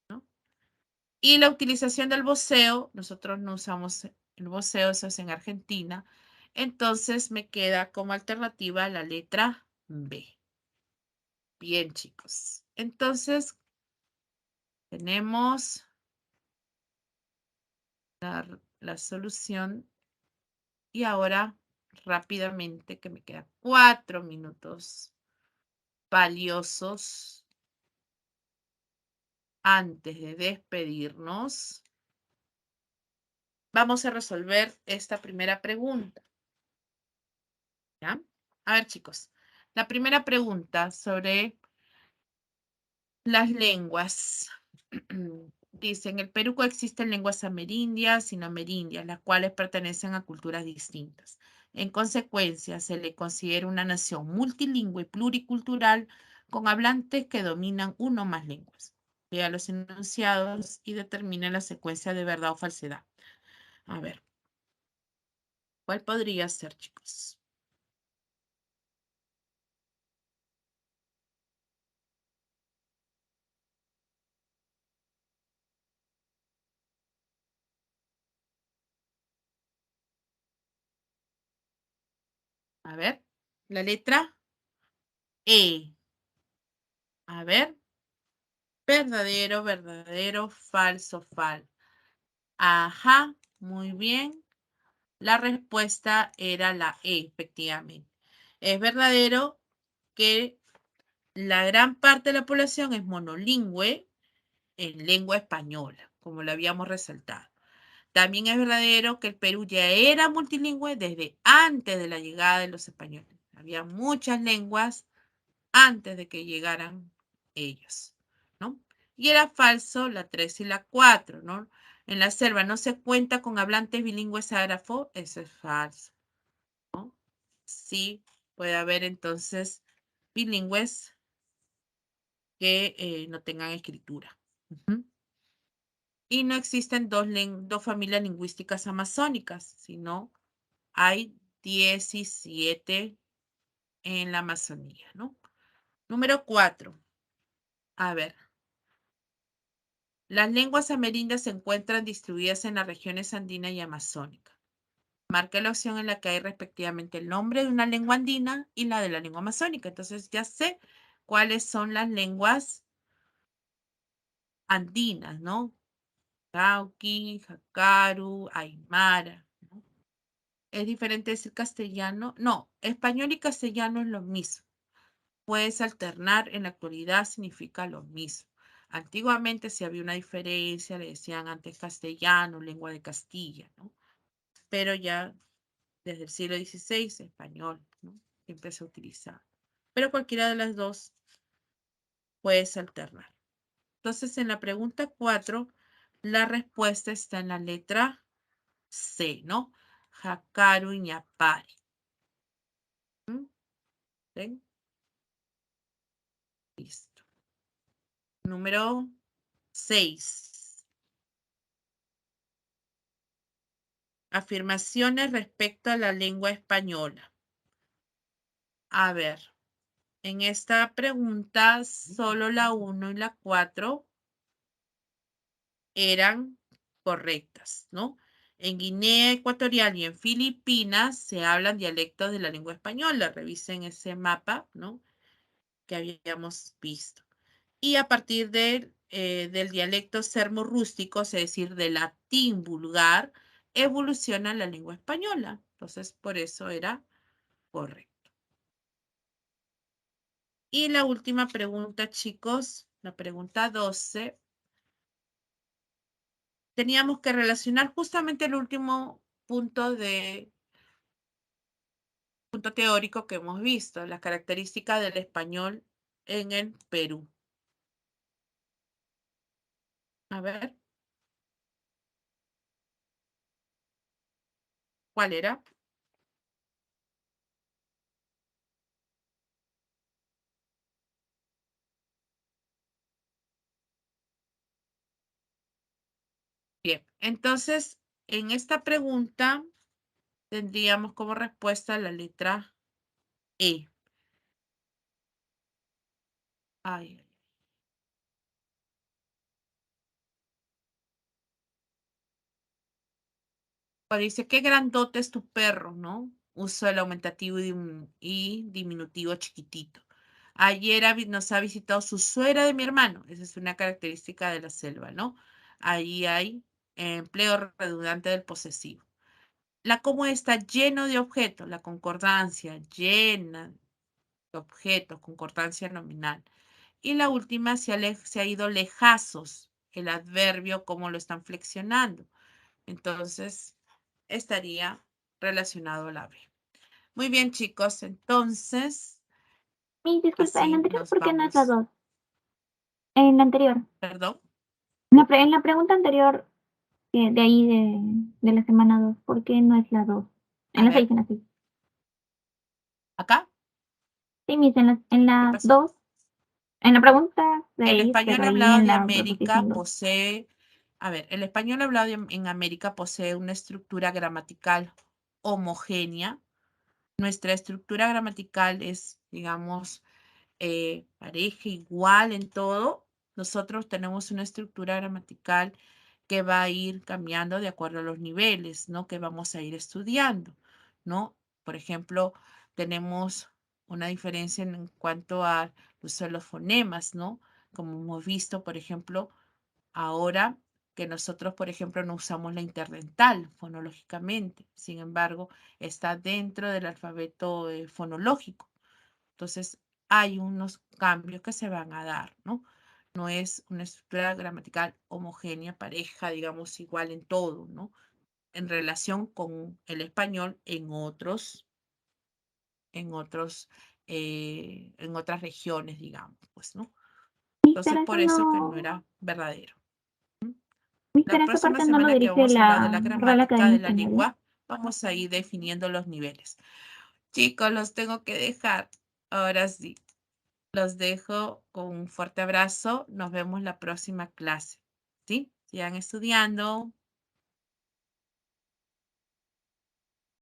¿no? Y la utilización del voceo, nosotros no usamos el voceo, eso es en Argentina. Entonces me queda como alternativa la letra B. Bien, chicos. Entonces, tenemos la solución. Y ahora, rápidamente, que me quedan 4 minutos valiosos antes de despedirnos, vamos a resolver esta primera pregunta. ¿Ya? A ver, chicos, la primera pregunta sobre las lenguas. Dice, en el Perú coexisten lenguas amerindias y no amerindias, las cuales pertenecen a culturas distintas. En consecuencia, se le considera una nación multilingüe y pluricultural con hablantes que dominan uno o más lenguas. Lea los enunciados y determine la secuencia de verdad o falsedad. A ver, ¿cuál podría ser, chicos? A ver, la letra E. A ver, verdadero, verdadero, falso, falso. Ajá, muy bien. La respuesta era la E, efectivamente. Es verdadero que la gran parte de la población es monolingüe en lengua española, como lo habíamos resaltado. También es verdadero que el Perú ya era multilingüe desde antes de la llegada de los españoles. Había muchas lenguas antes de que llegaran ellos, ¿no? Y era falso la 3 y la 4, ¿no? En la selva no se cuenta con hablantes bilingües ágrafo, eso es falso, ¿no? Sí, puede haber entonces bilingües que no tengan escritura. Y no existen dos familias lingüísticas amazónicas, sino hay 17 en la Amazonía, ¿no? Número 4. A ver. Las lenguas amerindias se encuentran distribuidas en las regiones andina y amazónica. Marca la opción en la que hay respectivamente el nombre de una lengua andina y la de la lengua amazónica. Entonces ya sé cuáles son las lenguas andinas, ¿no? Cauqui, Jacaru, Aymara, ¿no? ¿Es diferente decir castellano? No, español y castellano es lo mismo. Puedes alternar, en la actualidad significa lo mismo. Antiguamente si había una diferencia, le decían antes castellano, lengua de Castilla, ¿no? Pero ya desde el siglo XVI, español, ¿no? Empezó a utilizar. Pero cualquiera de las dos puedes alternar. Entonces, en la pregunta 4, la respuesta está en la letra C, ¿no? Jacaru y Ñapare. ¿Ven? Listo. Número 6. Afirmaciones respecto a la lengua española. A ver, en esta pregunta solo la 1 y la 4 eran correctas, ¿no? En Guinea Ecuatorial y en Filipinas se hablan dialectos de la lengua española. Revisen ese mapa, ¿no? Que habíamos visto. Y a partir del dialecto sermo-rústico, es decir, del latín vulgar, evoluciona la lengua española. Entonces, por eso era correcto. Y la última pregunta, chicos, la pregunta 12. Teníamos que relacionar justamente el último punto teórico que hemos visto, las características del español en el Perú. A ver. ¿Cuál era? Bien, entonces, en esta pregunta tendríamos como respuesta la letra E. Ay, cuando dice, qué grandote es tu perro, ¿no? Uso el aumentativo y diminutivo chiquitito. Ayer nos ha visitado su suegra de mi hermano. Esa es una característica de la selva, ¿no? Ahí hay empleo redundante del posesivo. La como está lleno de objetos, la concordancia, llena de objetos, concordancia nominal. Y la última se ha ido lejazos, el adverbio, cómo lo están flexionando. Entonces, estaría relacionado a la B. Muy bien, chicos, entonces,
Disculpa, en la
así
anterior,
nos
¿por qué no es la
vamos.
2? En la anterior.
Perdón.
En la pregunta anterior, de ahí de la semana 2, ¿por qué no es la 2?
A
En la 6,
ver,
en la 6.
acá,
Sí, Miss, en
¿qué
la
pasó?
2, en la pregunta
El
6,
español
pero ahí
hablado
en
de
la
América
proposición 2.
posee, a ver, el español hablado en América posee una estructura gramatical homogénea. Nuestra estructura gramatical es, digamos, pareja, igual en todo. Nosotros tenemos una estructura gramatical que va a ir cambiando de acuerdo a los niveles, ¿no? Que vamos a ir estudiando, ¿no? Por ejemplo, tenemos una diferencia en cuanto al uso de los fonemas, ¿no? Como hemos visto, por ejemplo, ahora que nosotros, por ejemplo, no usamos la interdental fonológicamente, sin embargo, está dentro del alfabeto fonológico. Entonces, hay unos cambios que se van a dar, ¿no? No es una estructura gramatical homogénea, pareja, digamos, igual en todo, ¿no? En relación con el español en otras regiones, digamos, pues, ¿no?
Miss,
Entonces,
pero eso
por eso que no
no,
era verdadero.
Miss,
La
pero esa
próxima
parte no lo
semana que
dirige
vamos a hablar de
la
la
Real
gramática
Academia
de la
Española.
lengua, vamos a ir definiendo los niveles. Chicos, los tengo que dejar. Ahora sí. Los dejo con un fuerte abrazo. Nos vemos la próxima clase. ¿Sí? Sigan estudiando.